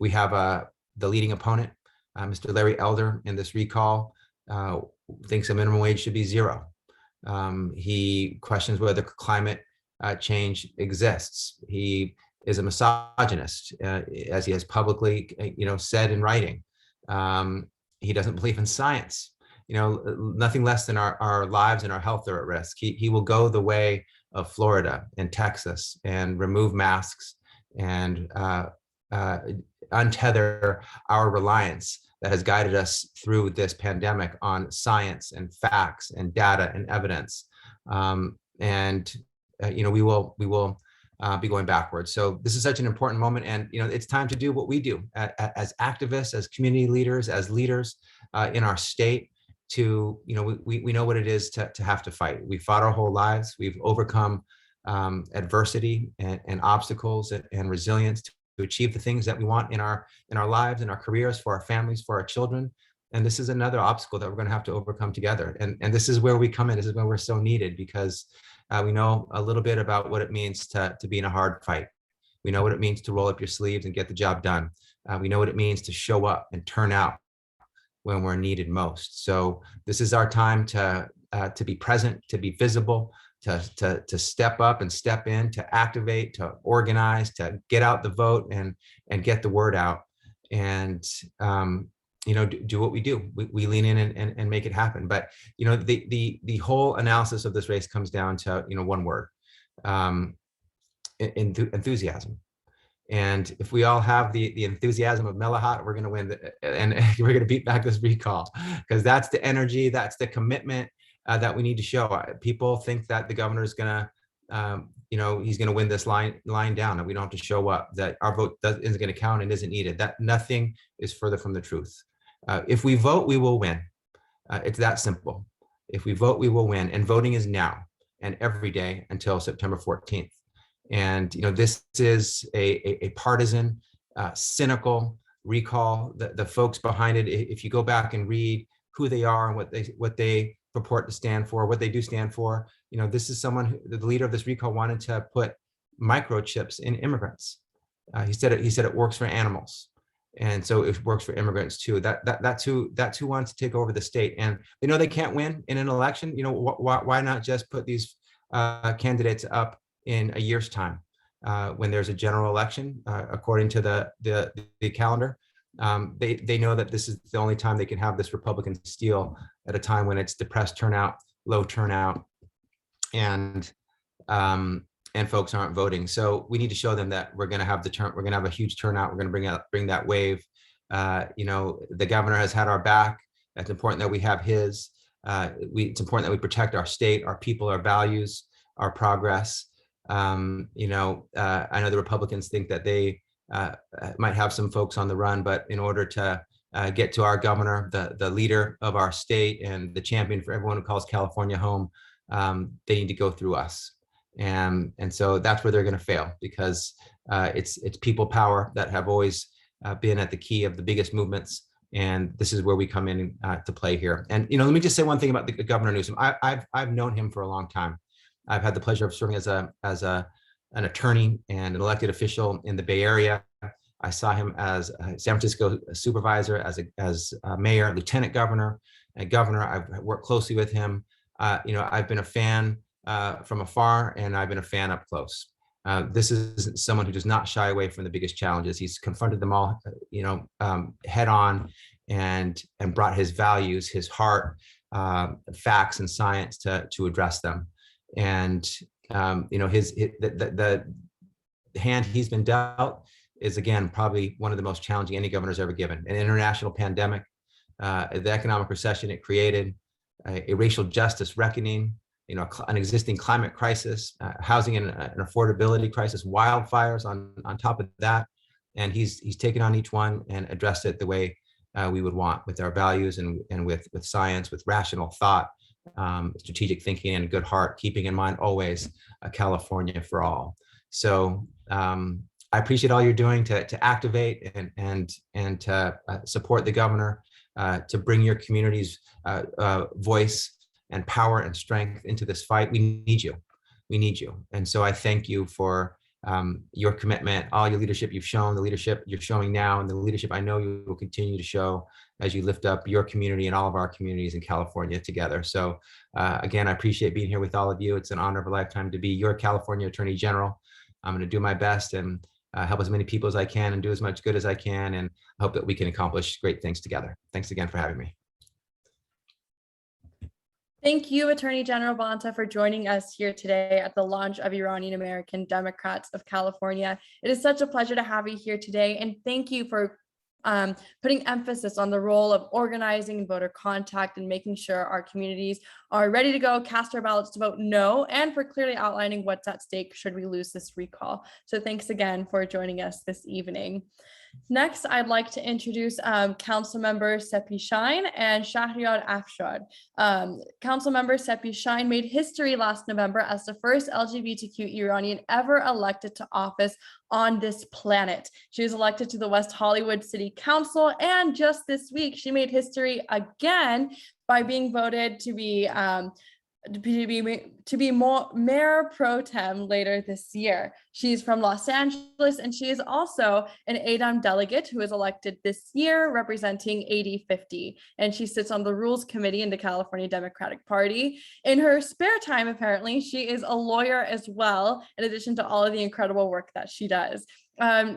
have the leading opponent, Mr. Larry Elder, in this recall, thinks a minimum wage should be $0. He questions whether climate change exists. He is a misogynist, as he has publicly, said in writing. He doesn't believe in science. Nothing less than our lives and our health are at risk. He will go the way of Florida and Texas and remove masks and untether our reliance that has guided us through this pandemic on science and facts and data and evidence. We will be going backwards. So this is such an important moment, and it's time to do what we do as activists, as community leaders, as leaders in our state. We know what it is to have to fight. We fought our whole lives. We've overcome adversity and obstacles and resilience to achieve the things that we want in our lives, in our careers, for our families, for our children. And this is another obstacle that we're going to have to overcome together. And this is where we come in. This is where we're so needed, because we know a little bit about what it means to be in a hard fight. We know what it means to roll up your sleeves and get the job done. We know what it means to show up and turn out when we're needed most. So this is our time to be present, to be visible, to step up and step in, to activate, to organize, to get out the vote and get the word out, and do what we do. We lean in and make it happen. But the whole analysis of this race comes down to one word: enthusiasm. And if we all have the enthusiasm of Melahat, we're going to win, and we're going to beat back this recall, because that's the energy, that's the commitment that we need to show. People think that the governor is going to, he's going to win this line down, that we don't have to show up, that our vote isn't going to count and isn't needed. That nothing is further from the truth. If we vote, we will win. It's that simple. If we vote, we will win. And voting is now and every day until September 14th. And this is a partisan, cynical recall. The folks behind it, if you go back and read who they are and what they purport to stand for, what they do stand for, this is someone the leader of this recall wanted to put microchips in immigrants. He said it works for animals, and so it works for immigrants too. That's who wants to take over the state, and they know they can't win in an election. Why not just put these candidates up in a year's time, when there's a general election, according to the calendar. They know that this is the only time they can have this Republican steal, at a time when it's depressed turnout, low turnout, and folks aren't voting. So we need to show them that we're going to have we're going to have a huge turnout. We're going to bring that wave. The governor has had our back. It's important that we have his. It's important that we protect our state, our people, our values, our progress. I know the Republicans think that they might have some folks on the run, but in order to get to our governor, the leader of our state and the champion for everyone who calls California home, they need to go through us. And so that's where they're going to fail, because it's people power that have always been at the key of the biggest movements. And this is where we come in to play here. And, let me just say one thing about the Governor Newsom. I've known him for a long time. I've had the pleasure of serving as an attorney and an elected official in the Bay Area. I saw him as a San Francisco supervisor, as a mayor, lieutenant governor, and governor. I've worked closely with him. I've been a fan from afar, and I've been a fan up close. This is someone who does not shy away from the biggest challenges. He's confronted them all, head on, and brought his values, his heart, facts, and science to address them. And the hand he's been dealt is, again, probably one of the most challenging any governor's ever given. An international pandemic, the economic recession it created, a racial justice reckoning, an existing climate crisis, housing and an affordability crisis, wildfires on top of that. And he's taken on each one and addressed it the way we would want, with our values and with science, with rational thought, strategic thinking, and a good heart, keeping in mind always California for all. So I appreciate all you're doing to activate and to support the governor, to bring your community's voice and power and strength into this fight. We need you. We need you. And so I thank you for your commitment, all your leadership you've shown, the leadership you're showing now, and the leadership I know you will continue to show as you lift up your community and all of our communities in California together. So again, I appreciate being here with all of you. It's an honor of a lifetime to be your California Attorney General. I'm going to do my best and help as many people as I can and do as much good as I can, and hope that we can accomplish great things together. Thanks again for having me. Thank you, Attorney General Bonta, for joining us here today at the launch of Iranian American Democrats of California. It is such a pleasure to have you here today, and thank you for putting emphasis on the role of organizing voter contact and making sure our communities are ready to go cast our ballots to vote no, and for clearly outlining what's at stake should we lose this recall. So thanks again for joining us this evening. Next, I'd like to introduce Council Members Sepi Shine and Shahriar Afshad. Council Member Sepi Shine made history last November as the first LGBTQ Iranian ever elected to office on this planet. She was elected to the West Hollywood City Council, and just this week, she made history again by being voted to be more mayor pro tem later this year. She's from Los Angeles, and she is also an ADAM delegate who is elected this year representing 8050. And she sits on the Rules Committee in the California Democratic Party. In her spare time, apparently, she is a lawyer as well, in addition to all of the incredible work that she does.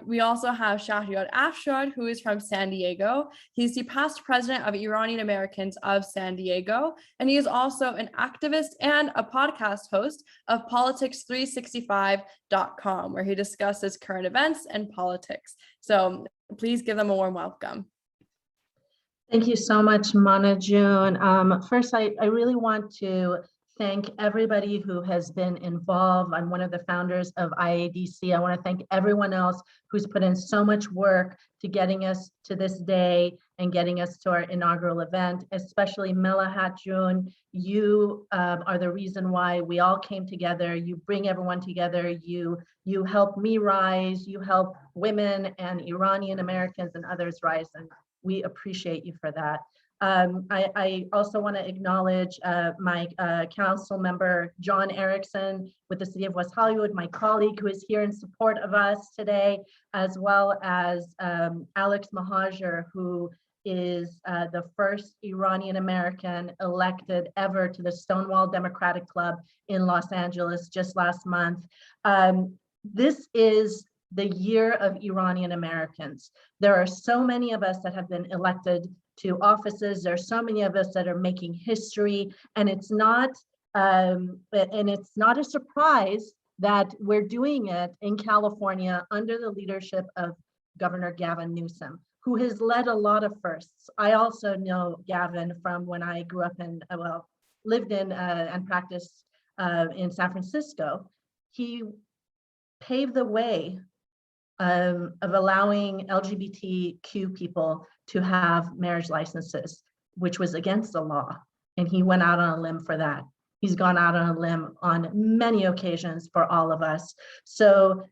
We also have Shahryar Afshar, who is from San Diego. He's the past president of Iranian Americans of San Diego, and he is also an activist and a podcast host of Politics365.com, where he discusses current events and politics. So please give them a warm welcome. Thank you so much, Mana June. First, I really want to thank everybody who has been involved. I'm one of the founders of IADC. I want to thank everyone else who's put in so much work to getting us to this day and getting us to our inaugural event, especially Melahat June. You are the reason why we all came together. You bring everyone together. You help me rise. You help women and Iranian Americans and others rise. And we appreciate you for that. I also want to acknowledge my council member, John Erickson with the City of West Hollywood, my colleague who is here in support of us today, as well as Alex Mahajer, who is the first Iranian American elected ever to the Stonewall Democratic Club in Los Angeles just last month. This is the year of Iranian Americans. There are so many of us that have been elected to offices. There are so many of us that are making history, and it's not a surprise that we're doing it in California under the leadership of Governor Gavin Newsom, who has led a lot of firsts. I also know Gavin from when I grew up in, lived in and practiced in San Francisco. He paved the way of allowing LGBTQ people to have marriage licenses, which was against the law. And he went out on a limb for that. He's gone out on a limb on many occasions for all of us. So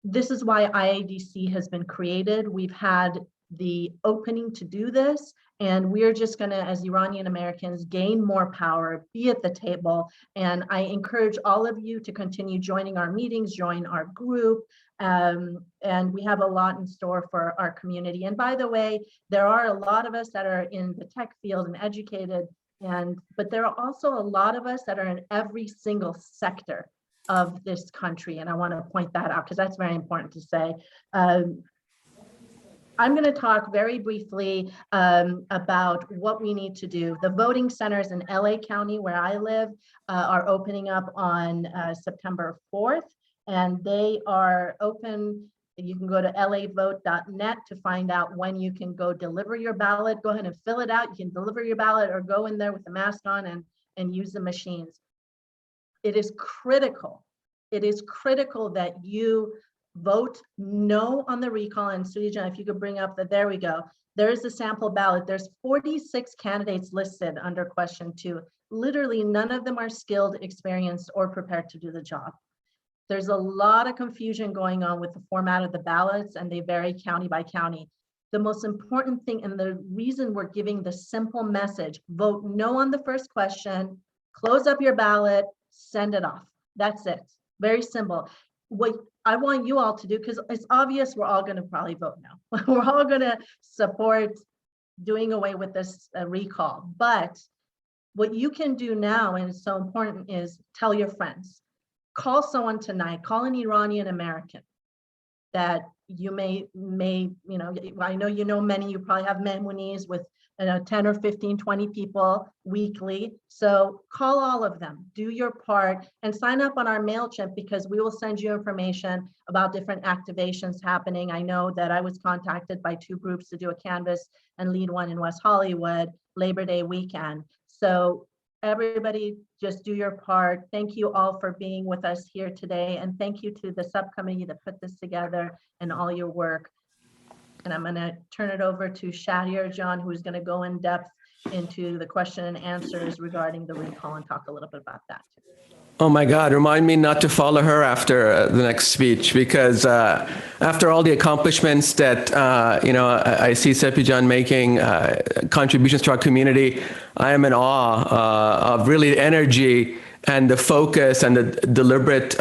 this is why IADC has been created. We've had the opening to do this, and we're just gonna, as Iranian Americans, gain more power, be at the table. And I encourage all of you to continue joining our meetings, join our group, and we have a lot in store for our community. And by the way, there are a lot of us that are in the tech field and educated, but there are also a lot of us that are in every single sector of this country. And I want to point that out because that's very important to say. I'm going to talk very briefly about what we need to do. The voting centers in LA County, where I live, are opening up on September 4th, and they are open. You can go to lavote.net to find out when you can go deliver your ballot. Go ahead and fill it out. You can deliver your ballot or go in there with a mask on and use the machines. It is critical. It is critical that you vote no on the recall. And Sujan, if you could bring up there we go. There is a sample ballot. There's 46 candidates listed under question 2. Literally none of them are skilled, experienced, or prepared to do the job. There's a lot of confusion going on with the format of the ballots, and they vary county by county. The most important thing, and the reason we're giving the simple message, vote no on the first question, close up your ballot, send it off. That's it. Very simple. What I want you all to do, because it's obvious we're all going to probably vote no. We're all going to support doing away with this recall. But what you can do now, and it's so important, is tell your friends. Call someone tonight, call an Iranian American that you may, I know you know many, you probably have memories with 10 or 15, 20 people weekly. So call all of them, do your part, and sign up on our MailChimp because we will send you information about different activations happening. I know that I was contacted by 2 groups to do a canvas and lead one in West Hollywood, Labor Day weekend. So everybody just do your part. Thank you all for being with us here today. And thank you to the subcommittee that put this together and all your work. And I'm going to turn it over to Shahryar John, who's going to go in depth into the question and answers regarding the recall and talk a little bit about that. Oh my God, remind me not to follow her after the next speech, because after all the accomplishments that, I see Sepijan making contributions to our community, I am in awe of really the energy and the focus and the deliberate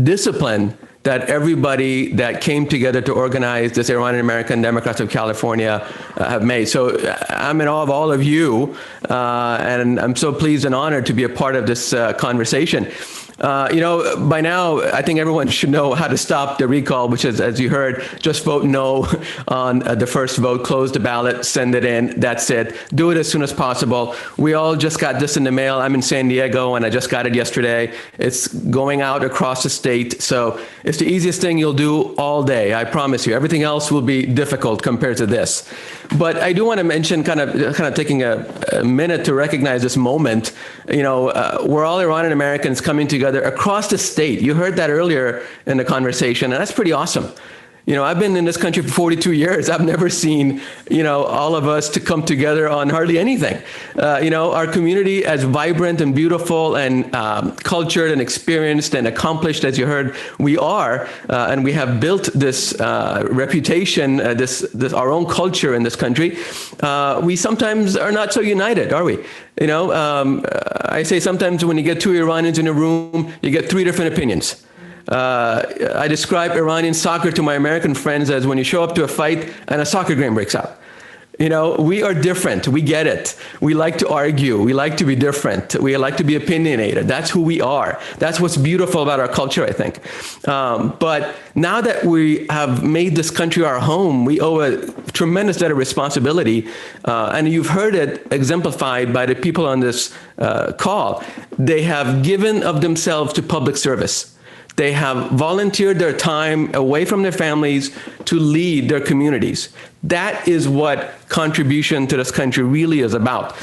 discipline that everybody that came together to organize this Iranian American Democrats of California have made. So I'm in awe of all of you, and I'm so pleased and honored to be a part of this conversation. By now, I think everyone should know how to stop the recall, which is, as you heard, just vote no on the first vote, close the ballot, send it in, that's it. Do it as soon as possible. We all just got this in the mail. I'm in San Diego, and I just got it yesterday. It's going out across the state. So it's the easiest thing you'll do all day, I promise you. Everything else will be difficult compared to this. But I do want to mention, kind of taking a minute to recognize this moment. We're all Iranian Americans coming together across the state. You heard that earlier in the conversation, and that's pretty awesome. I've been in this country for 42 years. I've never seen, all of us to come together on hardly anything. Our community, as vibrant and beautiful and cultured and experienced and accomplished as you heard, we are, and we have built this reputation, this our own culture in this country. We sometimes are not so united, are we? I say sometimes when you get two Iranians in a room, you get three different opinions. I describe Iranian soccer to my American friends as when you show up to a fight and a soccer game breaks out. We are different. We get it. We like to argue. We like to be different. We like to be opinionated. That's who we are. That's what's beautiful about our culture, I think. But now that we have made this country our home, we owe a tremendous debt of responsibility. And you've heard it exemplified by the people on this call. They have given of themselves to public service. They have volunteered their time away from their families to lead their communities. That is what contribution to this country really is about.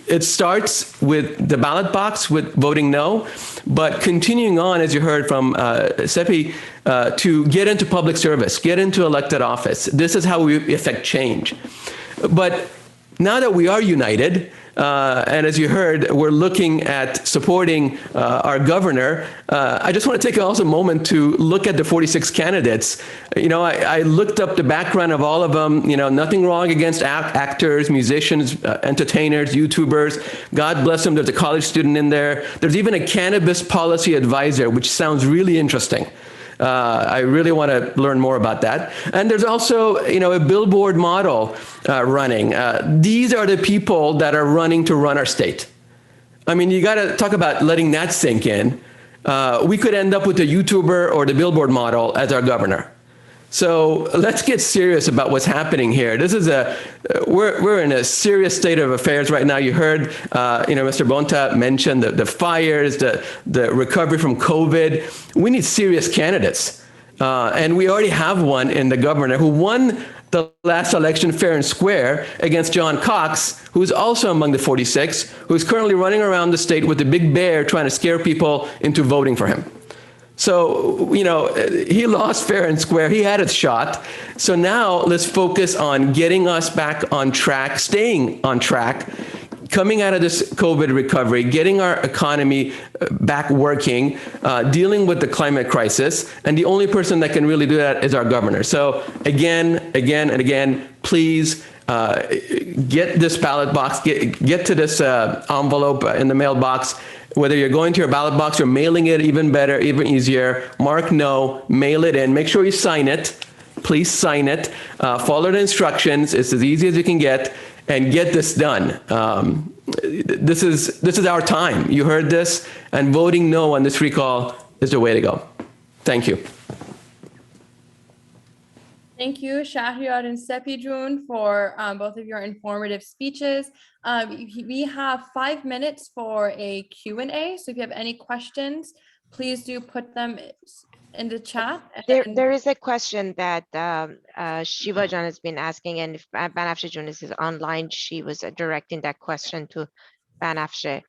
It starts with the ballot box, with voting no, but continuing on, as you heard from Seppi, to get into public service, get into elected office. This is how we effect change. But now that we are united, and as you heard, we're looking at supporting our governor. I just want to take also a moment to look at the 46 candidates. I looked up the background of all of them. Nothing wrong against actors, musicians, entertainers, YouTubers. God bless them. There's a college student in there. There's even a cannabis policy advisor, which sounds really interesting. I really want to learn more about that. And there's also, a billboard model running. These are the people that are running to run our state. I mean, you got to talk about letting that sink in. We could end up with a YouTuber or the billboard model as our governor. So let's get serious about what's happening here. This is we're in a serious state of affairs right now. You heard, Mr. Bonta mention the fires, the recovery from COVID. We need serious candidates. And we already have one in the governor who won the last election fair and square against John Cox, who's also among the 46, who's currently running around the state with a big bear trying to scare people into voting for him. So, he lost fair and square. He had his shot. So now let's focus on getting us back on track, staying on track, coming out of this COVID recovery, getting our economy back working, dealing with the climate crisis. And the only person that can really do that is our governor. So again, and again, please get this ballot box, get to this envelope in the mailbox. Whether you're going to your ballot box or mailing it, even better, even easier, mark no, mail it in. Make sure you sign it. Please sign it. Follow the instructions. It's as easy as you can get, and get this done. This is our time. You heard this, and voting no on this recall is the way to go. Thank you. Thank you, Shahriar and Seppi-Jun, for both of your informative speeches. We have 5 minutes for a Q&A, so if you have any questions, please do put them in the chat. There is a question that Shiva Jan has been asking, and if Banafsheh Jun is online, she was directing that question to Banafsheh.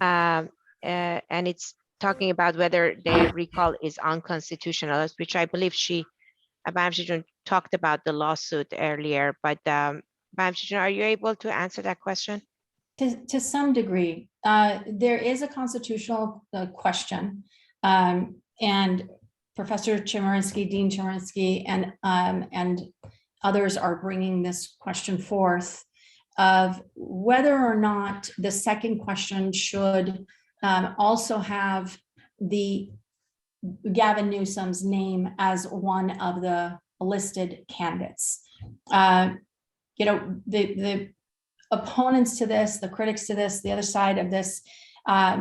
And it's talking about whether the recall is unconstitutional, which I believe Banafsheh Jun talked about the lawsuit earlier, but Banafsheh Jun, are you able to answer that question? To some degree, there is a constitutional question, and Professor Chemerinsky, Dean Chemerinsky, and others are bringing this question forth of whether or not the second question should also have the Gavin Newsom's name as one of the listed candidates. The opponents to this, the critics to this, the other side of this,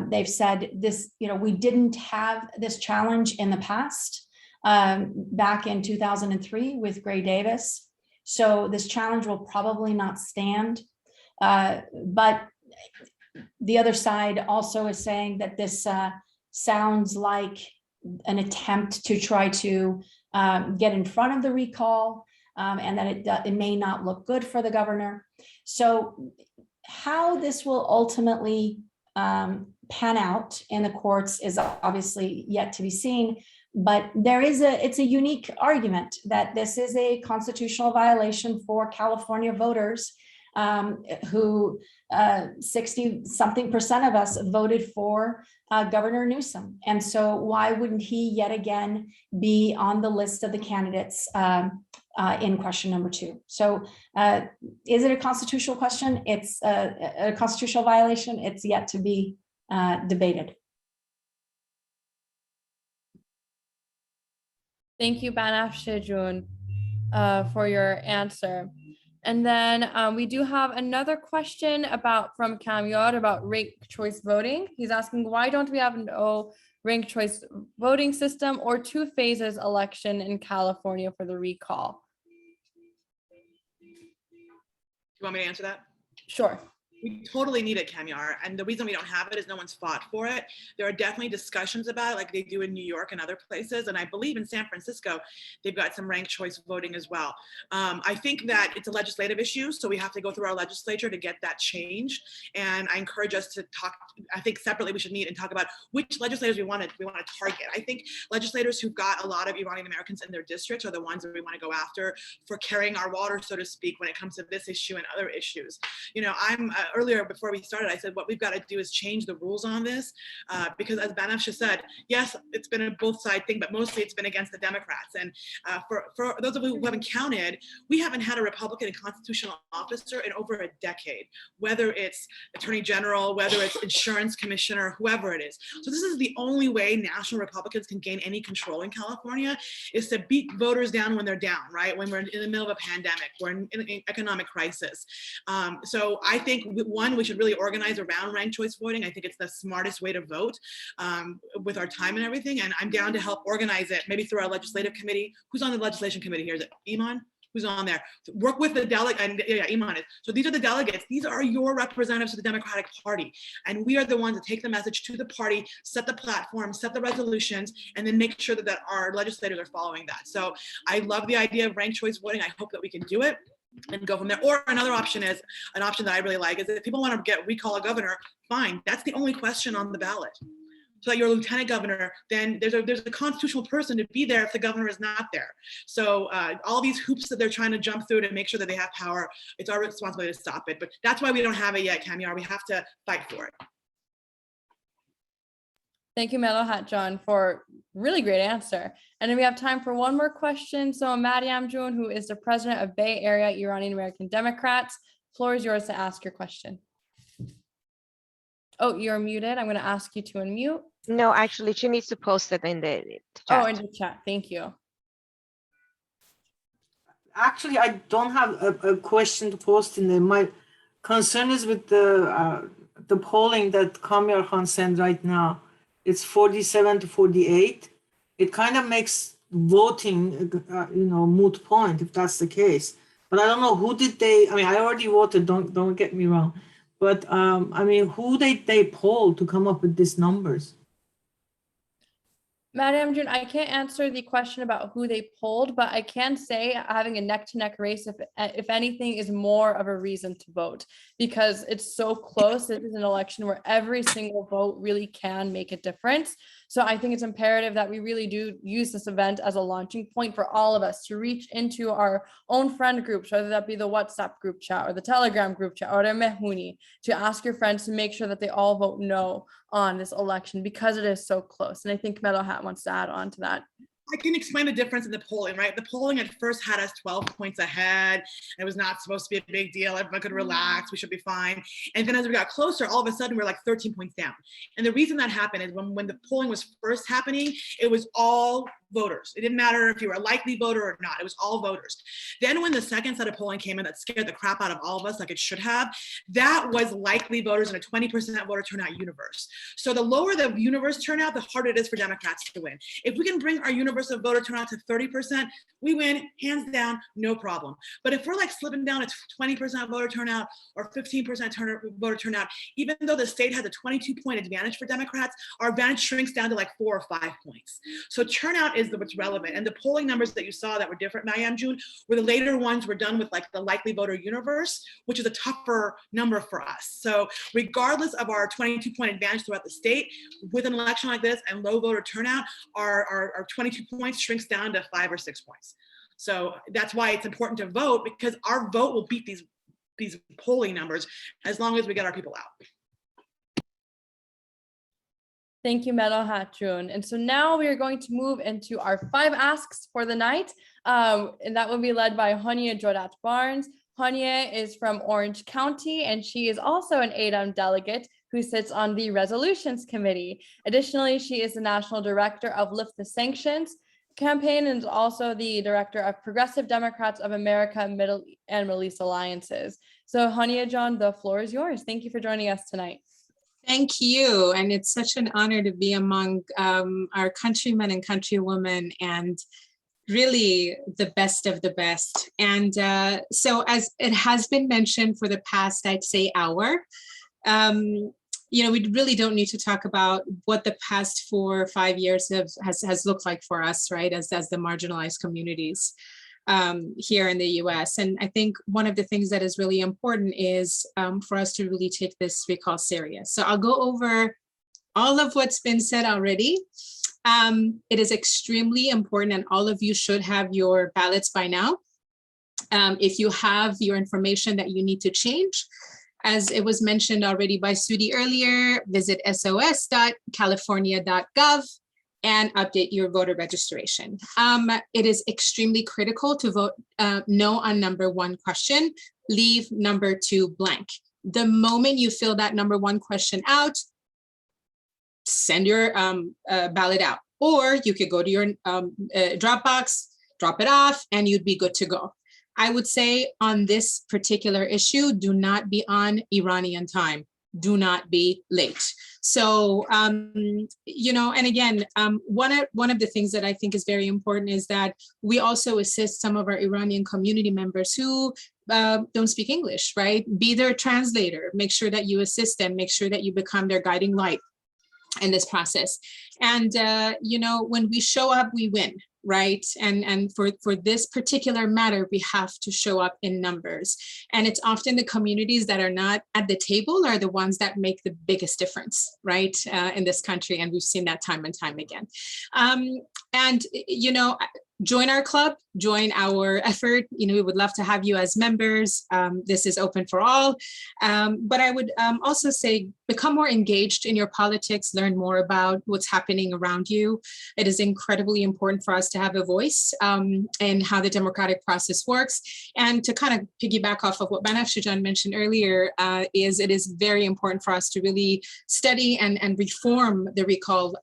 they've said this, we didn't have this challenge in the past, back in 2003 with Gray Davis. So this challenge will probably not stand. But the other side also is saying that this sounds like an attempt to try to get in front of the recall, and that it may not look good for the governor. So how this will ultimately pan out in the courts is obviously yet to be seen. But it's a unique argument that this is a constitutional violation for California voters, who 60-something% of us voted for Governor Newsom. And so why wouldn't he yet again be on the list of the candidates in question number 2? So is it a constitutional question? It's a constitutional violation. It's yet to be debated. Thank you, Banafsheh June, for your answer. And then we do have another question from Kamyod about ranked choice voting. He's asking, why don't we have no ranked choice voting system or 2 phases election in California for the recall? Do you want me to answer that? Sure. We totally need it, Kamyar. And the reason we don't have it is no one's fought for it. There are definitely discussions about it, like they do in New York and other places. And I believe in San Francisco, they've got some ranked choice voting as well. I think that it's a legislative issue, so we have to go through our legislature to get that changed. And I encourage us to talk, I think separately we should meet and talk about which legislators we want to target. I think legislators who've got a lot of Iranian Americans in their districts are the ones that we want to go after for carrying our water, so to speak, when it comes to this issue and other issues. Earlier before we started, I said what we've got to do is change the rules on this, because as Banafsheh said, yes, it's been a both side thing, but mostly it's been against the Democrats. And for those of you who haven't counted, we haven't had a Republican constitutional officer in over a decade, whether it's Attorney General, whether it's Insurance Commissioner, whoever it is. So this is the only way national Republicans can gain any control in California, is to beat voters down when they're down, right? When we're in the middle of a pandemic, we're in an economic crisis. So I think we should really organize around ranked choice voting. I think it's the smartest way to vote, with our time and everything. And I'm down to help organize it, maybe through our legislative committee. Who's on the legislation committee here? Is it Iman? Who's on there? Work with the delegate, and yeah, Iman is. So these are the delegates. These are your representatives of the Democratic Party. And we are the ones that take the message to the party, set the platform, set the resolutions, and then make sure that our legislators are following that. So I love the idea of ranked choice voting. I hope that we can do it and go from there. Or another option is, an option that I really like, is if people want to recall a governor, fine. That's the only question on the ballot. So that you're a lieutenant governor, then there's a constitutional person to be there if the governor is not there. So all these hoops that they're trying to jump through to make sure that they have power, it's our responsibility to stop it. But that's why we don't have it yet, Kamyar. We have to fight for it. Thank you, Melohat John, for really great answer. And then we have time for one more question. So Mariam June, who is the president of Bay Area Iranian American Democrats, floor is yours to ask your question. Oh, you're muted. I'm going to ask you to unmute. No, actually, she needs to post it in the chat. Oh, in the chat. Thank you. Actually, I don't have a question to post in there. My concern is with the polling that Kamyar Khan sent right now. It's 47 to 48. It kind of makes voting, moot point if that's the case. But I don't know who did they. I mean, I already voted. Don't get me wrong. But who did they poll to come up with these numbers? Madam June, I can't answer the question about who they polled, but I can say having a neck-to-neck race, if anything, is more of a reason to vote, because it's so close. It is an election where every single vote really can make a difference. So I think it's imperative that we really do use this event as a launching point for all of us to reach into our own friend groups, whether that be the WhatsApp group chat or the Telegram group chat or the Mehuni, to ask your friends to make sure that they all vote no on this election, because it is so close. And I think Melohat wants to add on to that. I can explain the difference in the polling, right? The polling at first had us 12 points ahead. It was not supposed to be a big deal. Everyone could relax. We should be fine. And then as we got closer, all of a sudden we're like 13 points down. And the reason that happened is when the polling was first happening, it was all voters. It didn't matter if you were a likely voter or not. It was all voters. Then when the second set of polling came in that scared the crap out of all of us like it should have, that was likely voters in a 20% voter turnout universe. So the lower the universe turnout, the harder it is for Democrats to win. If we can bring our universe of voter turnout to 30%, we win hands down, no problem. But if we're like slipping down to 20% voter turnout or 15% voter turnout, even though the state has a 22-point advantage for Democrats, our advantage shrinks down to like 4 or 5 points. So turnout is what's relevant. And the polling numbers that you saw that were different, Mayam June, were the later ones were done with like the likely voter universe, which is a tougher number for us. So regardless of our 22-point advantage throughout the state, with an election like this and low voter turnout, our 22 points shrinks down to 5 or 6 points. So that's why it's important to vote, because our vote will beat these polling numbers as long as we get our people out. Thank you, Metal Hatchun. And so now we are going to move into our 5 asks for the night. And that will be led by Honia Jodat Barnes. Honia is from Orange County, and she is also an ADAM delegate who sits on the Resolutions Committee. Additionally, she is the National Director of Lift the Sanctions campaign and is also the Director of Progressive Democrats of America Middle East Alliances. So Honia John, the floor is yours. Thank you for joining us tonight. Thank you. And it's such an honor to be among our countrymen and countrywomen, and really the best of the best. And so as it has been mentioned for the past, I'd say, hour, we really don't need to talk about what the past 4 or 5 years has looked like for us, right, as the marginalized communities here in the US. And I think one of the things that is really important is for us to really take this recall serious. So I'll go over all of what's been said already. It is extremely important, and all of you should have your ballots by now. If you have your information that you need to change, as it was mentioned already by Sudi earlier, visit sos.california.gov and update your voter registration. It is extremely critical to vote no on number 1 question, leave number 2 blank. The moment you fill that number 1 question out, send your ballot out, or you could go to your Dropbox, drop it off, and you'd be good to go. I would say on this particular issue, do not be on Iranian time. Do not be late. So, and again, one of the things that I think is very important is that we also assist some of our Iranian community members who don't speak English, right? Be their translator, make sure that you assist them, make sure that you become their guiding light in this process. And, when we show up, we win, right? And for this particular matter, we have to show up in numbers. And it's often the communities that are not at the table are the ones that make the biggest difference, right? In this country. And we've seen that time and time again. Join our club, join our effort. We would love to have you as members. This is open for all. But I would also say, become more engaged in your politics, learn more about what's happening around you. It is incredibly important for us to have a voice in how the democratic process works. And to kind of piggyback off of what Banafshajan mentioned earlier, it is very important for us to really study and reform the recall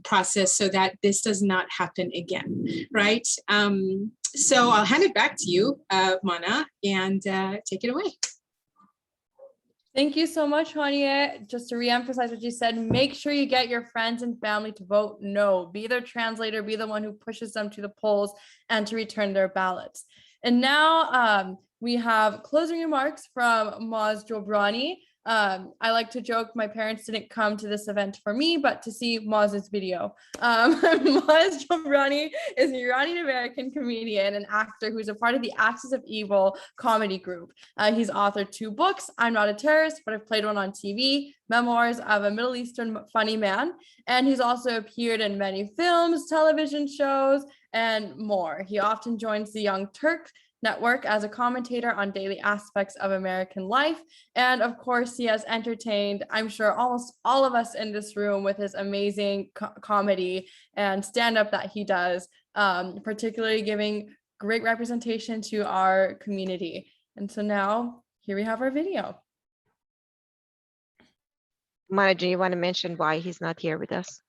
process so that this does not happen again, right? So I'll hand it back to you, Mana, and take it away. Thank you so much, Honia. Just to reemphasize what you said, make sure you get your friends and family to vote no. Be their translator, be the one who pushes them to the polls and to return their ballots. And now we have closing remarks from Moaz Jobrani. I like to joke, my parents didn't come to this event for me, but to see Moaz's video. Moaz Jobrani is an Iranian-American comedian and actor who's a part of the Axis of Evil comedy group. He's authored 2 books, I'm Not a Terrorist, but I've played one on TV, Memoirs of a Middle Eastern Funny Man. And he's also appeared in many films, television shows, and more. He often joins the Young Turks network as a commentator on daily aspects of American life. And of course, he has entertained, I'm sure, almost all of us in this room with his amazing comedy and stand-up that he does, particularly giving great representation to our community. And so now here we have our video. Manager, you want to mention why he's not here with us?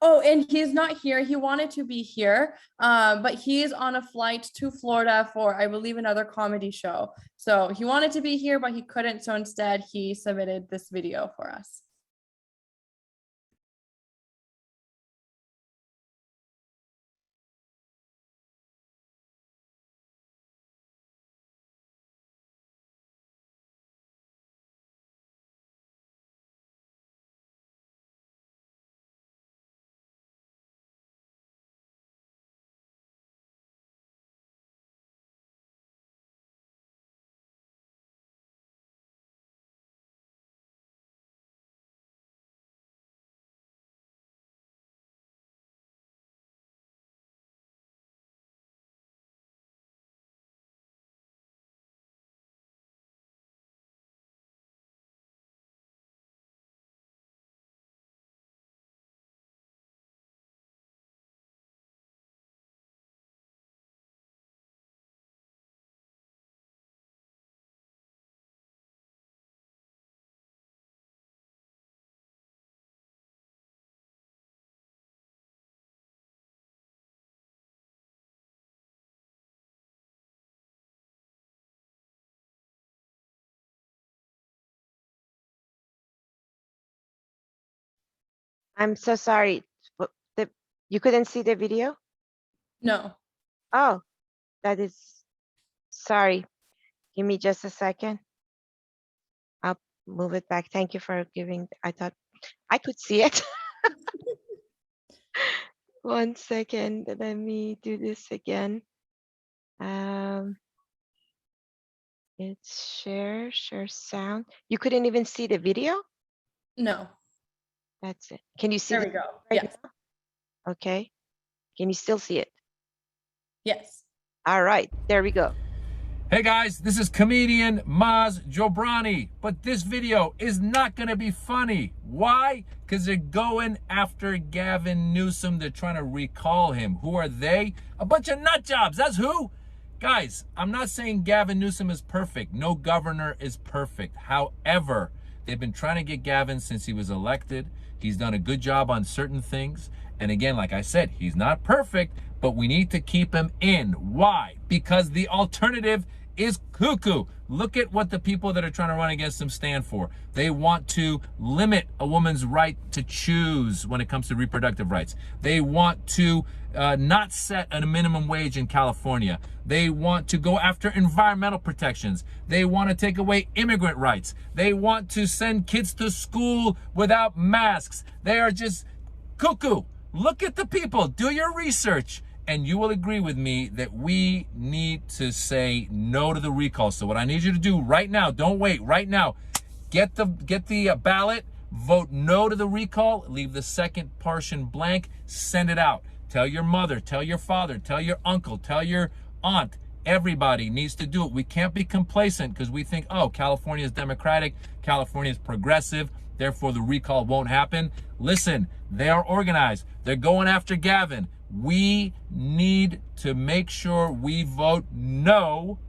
Oh, and he's not here. He wanted to be here, but he's on a flight to Florida for, I believe, another comedy show. So he wanted to be here, but he couldn't. So instead, he submitted this video for us. I'm so sorry. You couldn't see the video? No. Oh, that is, sorry. Give me just a second. I'll move it back. Thank you for giving, I thought I could see it. 1 second, let me do this again. It's share sound. You couldn't even see the video? No. That's it. Can you see There the we go. right Yes. now? Okay. Can you still see it? Yes. All right, there we go. Hey guys, this is comedian Maz Jobrani, but this video is not gonna be funny. Why? Because they're going after Gavin Newsom. They're trying to recall him. Who are they? A bunch of nut jobs. That's who. Guys, I'm not saying Gavin Newsom is perfect. No governor is perfect. However, they've been trying to get Gavin since he was elected. He's done a good job on certain things. And again, like I said, he's not perfect, but we need to keep him in. Why? Because the alternative is cuckoo. Look at what the people that are trying to run against him stand for. They want to limit a woman's right to choose when it comes to reproductive rights. They want to not set a minimum wage in California. They want to go after environmental protections. They want to take away immigrant rights. They want to send kids to school without masks. They are just cuckoo. Look at the people. Do your research. And you will agree with me that we need to say no to the recall. So what I need you to do right now, don't wait, right now, get the ballot, vote no to the recall, leave the second portion blank, send it out. Tell your mother, tell your father, tell your uncle, tell your aunt. Everybody needs to do it. We can't be complacent because we think, oh, California is democratic, California is progressive, therefore the recall won't happen. Listen, they are organized. They're going after Gavin. We need to make sure we vote no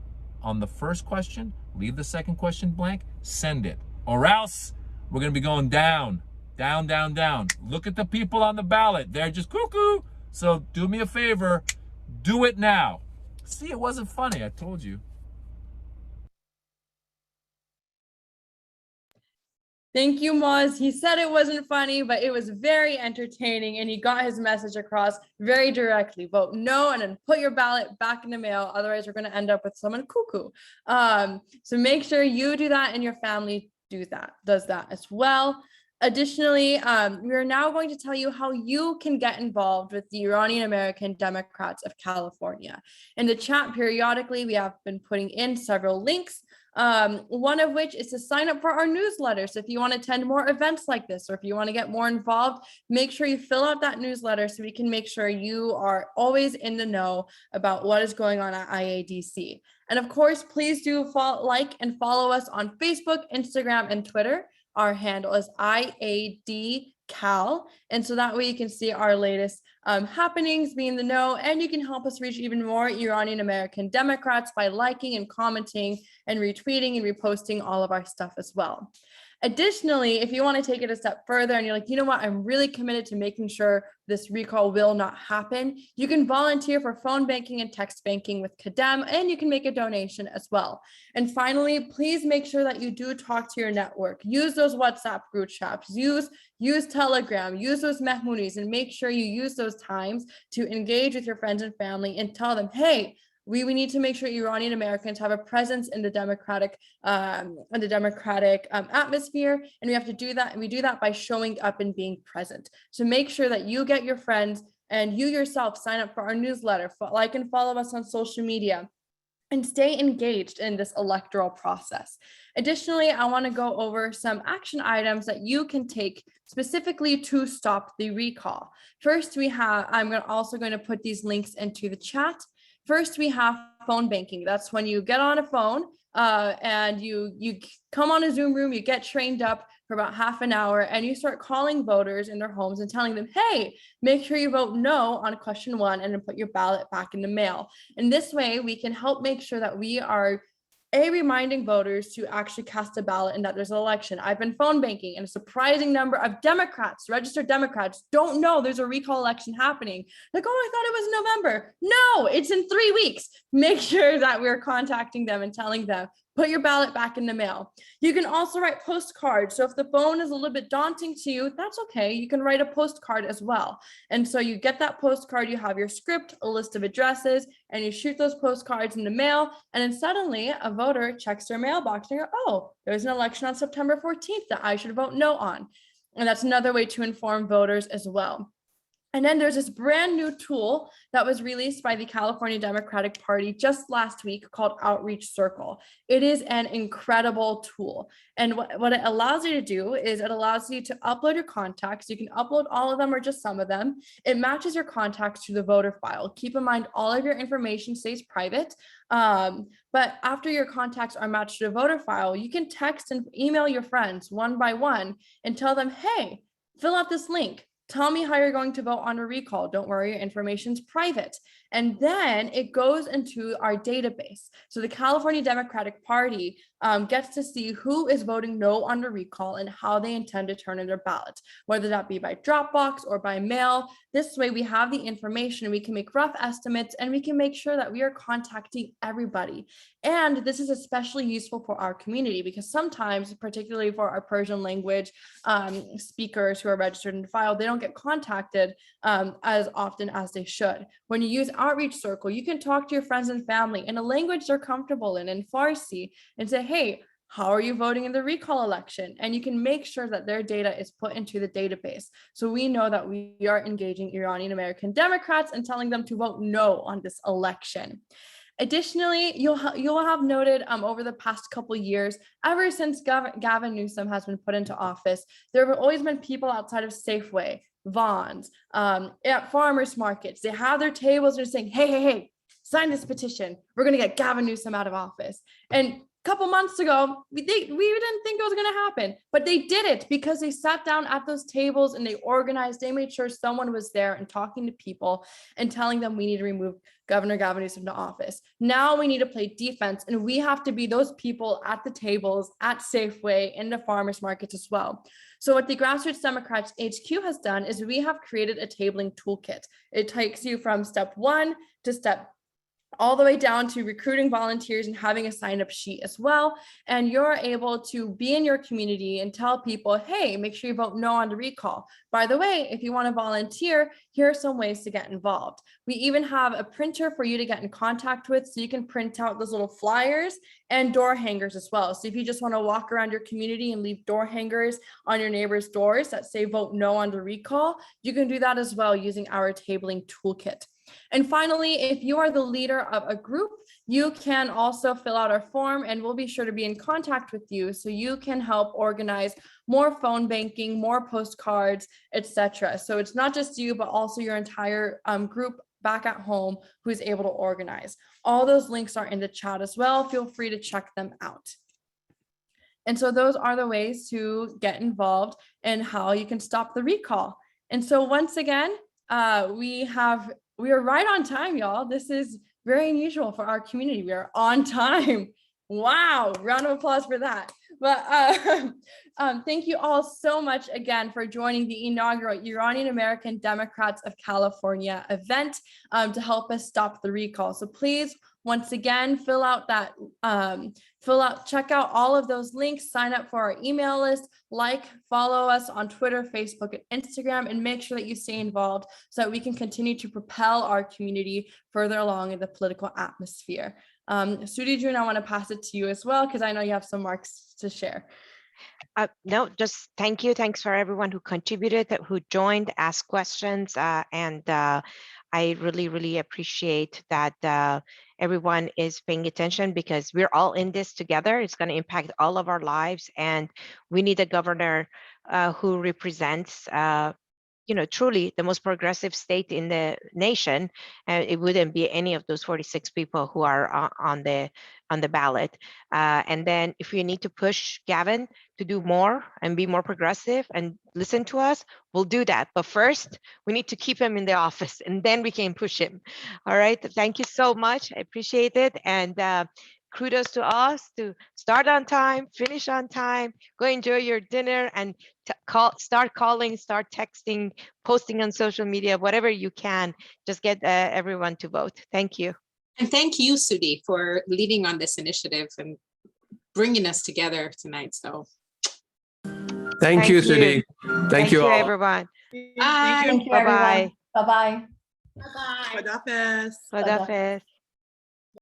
on the first question, leave the second question blank, send it. Or else we're going to be going down, down, down, down. Look at the people on the ballot. They're just cuckoo. So do me a favor, do it now. See, it wasn't funny, I told you. Thank you, Moz. He said it wasn't funny, but it was very entertaining and he got his message across very directly. Vote no and then put your ballot back in the mail. Otherwise, we're going to end up with someone cuckoo. So make sure you do that and your family does that as well. Additionally, we are now going to tell you how you can get involved with the Iranian American Democrats of California. In the chat periodically, we have been putting in several links One of which is to sign up for our newsletter. So if you want to attend more events like this, or if you want to get more involved, make sure you fill out that newsletter so we can make sure you are always in the know about what is going on at IADC. And of course, please do like and follow us on Facebook, Instagram, and Twitter. Our handle is IADCal. And so that way you can see our latest happenings, be in the know, and you can help us reach even more Iranian American Democrats by liking and commenting and retweeting and reposting all of our stuff as well. Additionally, if you want to take it a step further and you're like, you know what, I'm really committed to making sure this recall will not happen, you can volunteer for phone banking and text banking with Kadem, and you can make a donation as well. And finally, please make sure that you do talk to your network. Use those WhatsApp group chats, use Telegram, use those Mehmoonies, and make sure you use those times to engage with your friends and family and tell them, hey, we need to make sure Iranian Americans have a presence in the democratic atmosphere, and we have to do that. And we do that by showing up and being present. So make sure that you get your friends and you yourself sign up for our newsletter, like and follow us on social media, and stay engaged in this electoral process. Additionally, I want to go over some action items that you can take specifically to stop the recall. First, I'm also going to put these links into the chat. First, we have phone banking. That's when you get on a phone and you come on a Zoom room, you get trained up for about half an hour, and you start calling voters in their homes and telling them, hey, make sure you vote no on question 1 and then put your ballot back in the mail. And this way, we can help make sure that we are reminding voters to actually cast a ballot and that there's an election. I've been phone banking, and a surprising number of Democrats, registered Democrats, don't know there's a recall election happening. Like, oh, I thought it was November. No, it's in 3 weeks. Make sure that we're contacting them and telling them, put your ballot back in the mail. You can also write postcards. So if the phone is a little bit daunting to you, that's okay. You can write a postcard as well. And so you get that postcard, you have your script, a list of addresses, and you shoot those postcards in the mail. And then suddenly a voter checks their mailbox and you go, oh, there's an election on September 14th that I should vote no on. And that's another way to inform voters as well. And then there's this brand new tool that was released by the California Democratic Party just last week called Outreach Circle. It is an incredible tool. And what it allows you to do is it allows you to upload your contacts. You can upload all of them or just some of them. It matches your contacts to the voter file. Keep in mind, all of your information stays private. But after your contacts are matched to the voter file, you can text and email your friends one by one and tell them, hey, fill out this link. Tell me how you're going to vote on a recall. Don't worry, your information's private. And then it goes into our database. So the California Democratic Party gets to see who is voting no on the recall and how they intend to turn in their ballots, whether that be by Dropbox or by mail. This way we have the information, we can make rough estimates, and we can make sure that we are contacting everybody. And this is especially useful for our community because sometimes, particularly for our Persian language speakers who are registered in the file, they don't get contacted as often as they should. When you use Outreach Circle, you can talk to your friends and family in a language they're comfortable in Farsi, and say, hey, how are you voting in the recall election? And you can make sure that their data is put into the database. So we know that we are engaging Iranian American Democrats and telling them to vote no on this election. Additionally, you'll have noted over the past couple years, ever since Gavin Newsom has been put into office, there have always been people outside of Safeway, Vons, at farmers markets. They have their tables and they're saying, hey, sign this petition. We're going to get Gavin Newsom out of office. And a couple months ago, we didn't think it was going to happen, but they did it because they sat down at those tables and they organized. They made sure someone was there and talking to people and telling them we need to remove Governor Gavin Newsom to office. Now we need to play defense, and we have to be those people at the tables, at Safeway, in the farmers markets as well. So what the Grassroots Democrats HQ has done is we have created a tabling toolkit. It takes you from step 1 to step all the way down to recruiting volunteers and having a sign-up sheet as well. And you're able to be in your community and tell people, hey, make sure you vote no on the recall. By the way, if you want to volunteer, here are some ways to get involved. We even have a printer for you to get in contact with, so you can print out those little flyers and door hangers as well. So if you just want to walk around your community and leave door hangers on your neighbors' doors that say vote no on the recall, you can do that as well using our tabling toolkit. And finally, if you are the leader of a group, you can also fill out our form and we'll be sure to be in contact with you so you can help organize more phone banking, more postcards, etc. So it's not just you, but also your entire group back at home who's able to organize. All those links are in the chat as well. Feel free to check them out. And so those are the ways to get involved and how you can stop the recall. And so once again, we are right on time, y'all. This is very unusual for our community. We are on time. Wow, round of applause for that. But thank you all so much again for joining the inaugural Iranian American Democrats of California event to help us stop the recall. So please, once again, check out all of those links, sign up for our email list, follow us on Twitter, Facebook, and Instagram, and make sure that you stay involved so that we can continue to propel our community further along in the political atmosphere. Sudi June, I want to pass it to you as well, because I know you have some marks to share. No, just thank you. Thanks for everyone who contributed, who joined, asked questions, and I really, really appreciate that everyone is paying attention because we're all in this together. It's going to impact all of our lives, and we need a governor who represents truly the most progressive state in the nation. It wouldn't be any of those 46 people who are on the ballot. And then if we need to push Gavin to do more and be more progressive and listen to us, we'll do that. But first, we need to keep him in the office and then we can push him. All right. Thank you so much. I appreciate it. And kudos to us to start on time, finish on time, go enjoy your dinner, and start calling, start texting, posting on social media, whatever you can. Just get everyone to vote. Thank you. And thank you, Sudi, for leading on this initiative and bringing us together tonight. So Thank you, Sudi. Thank you all. Everyone. Bye. Thank you, Bye-bye. everyone. Bye-bye. Bye-bye. Khadafez.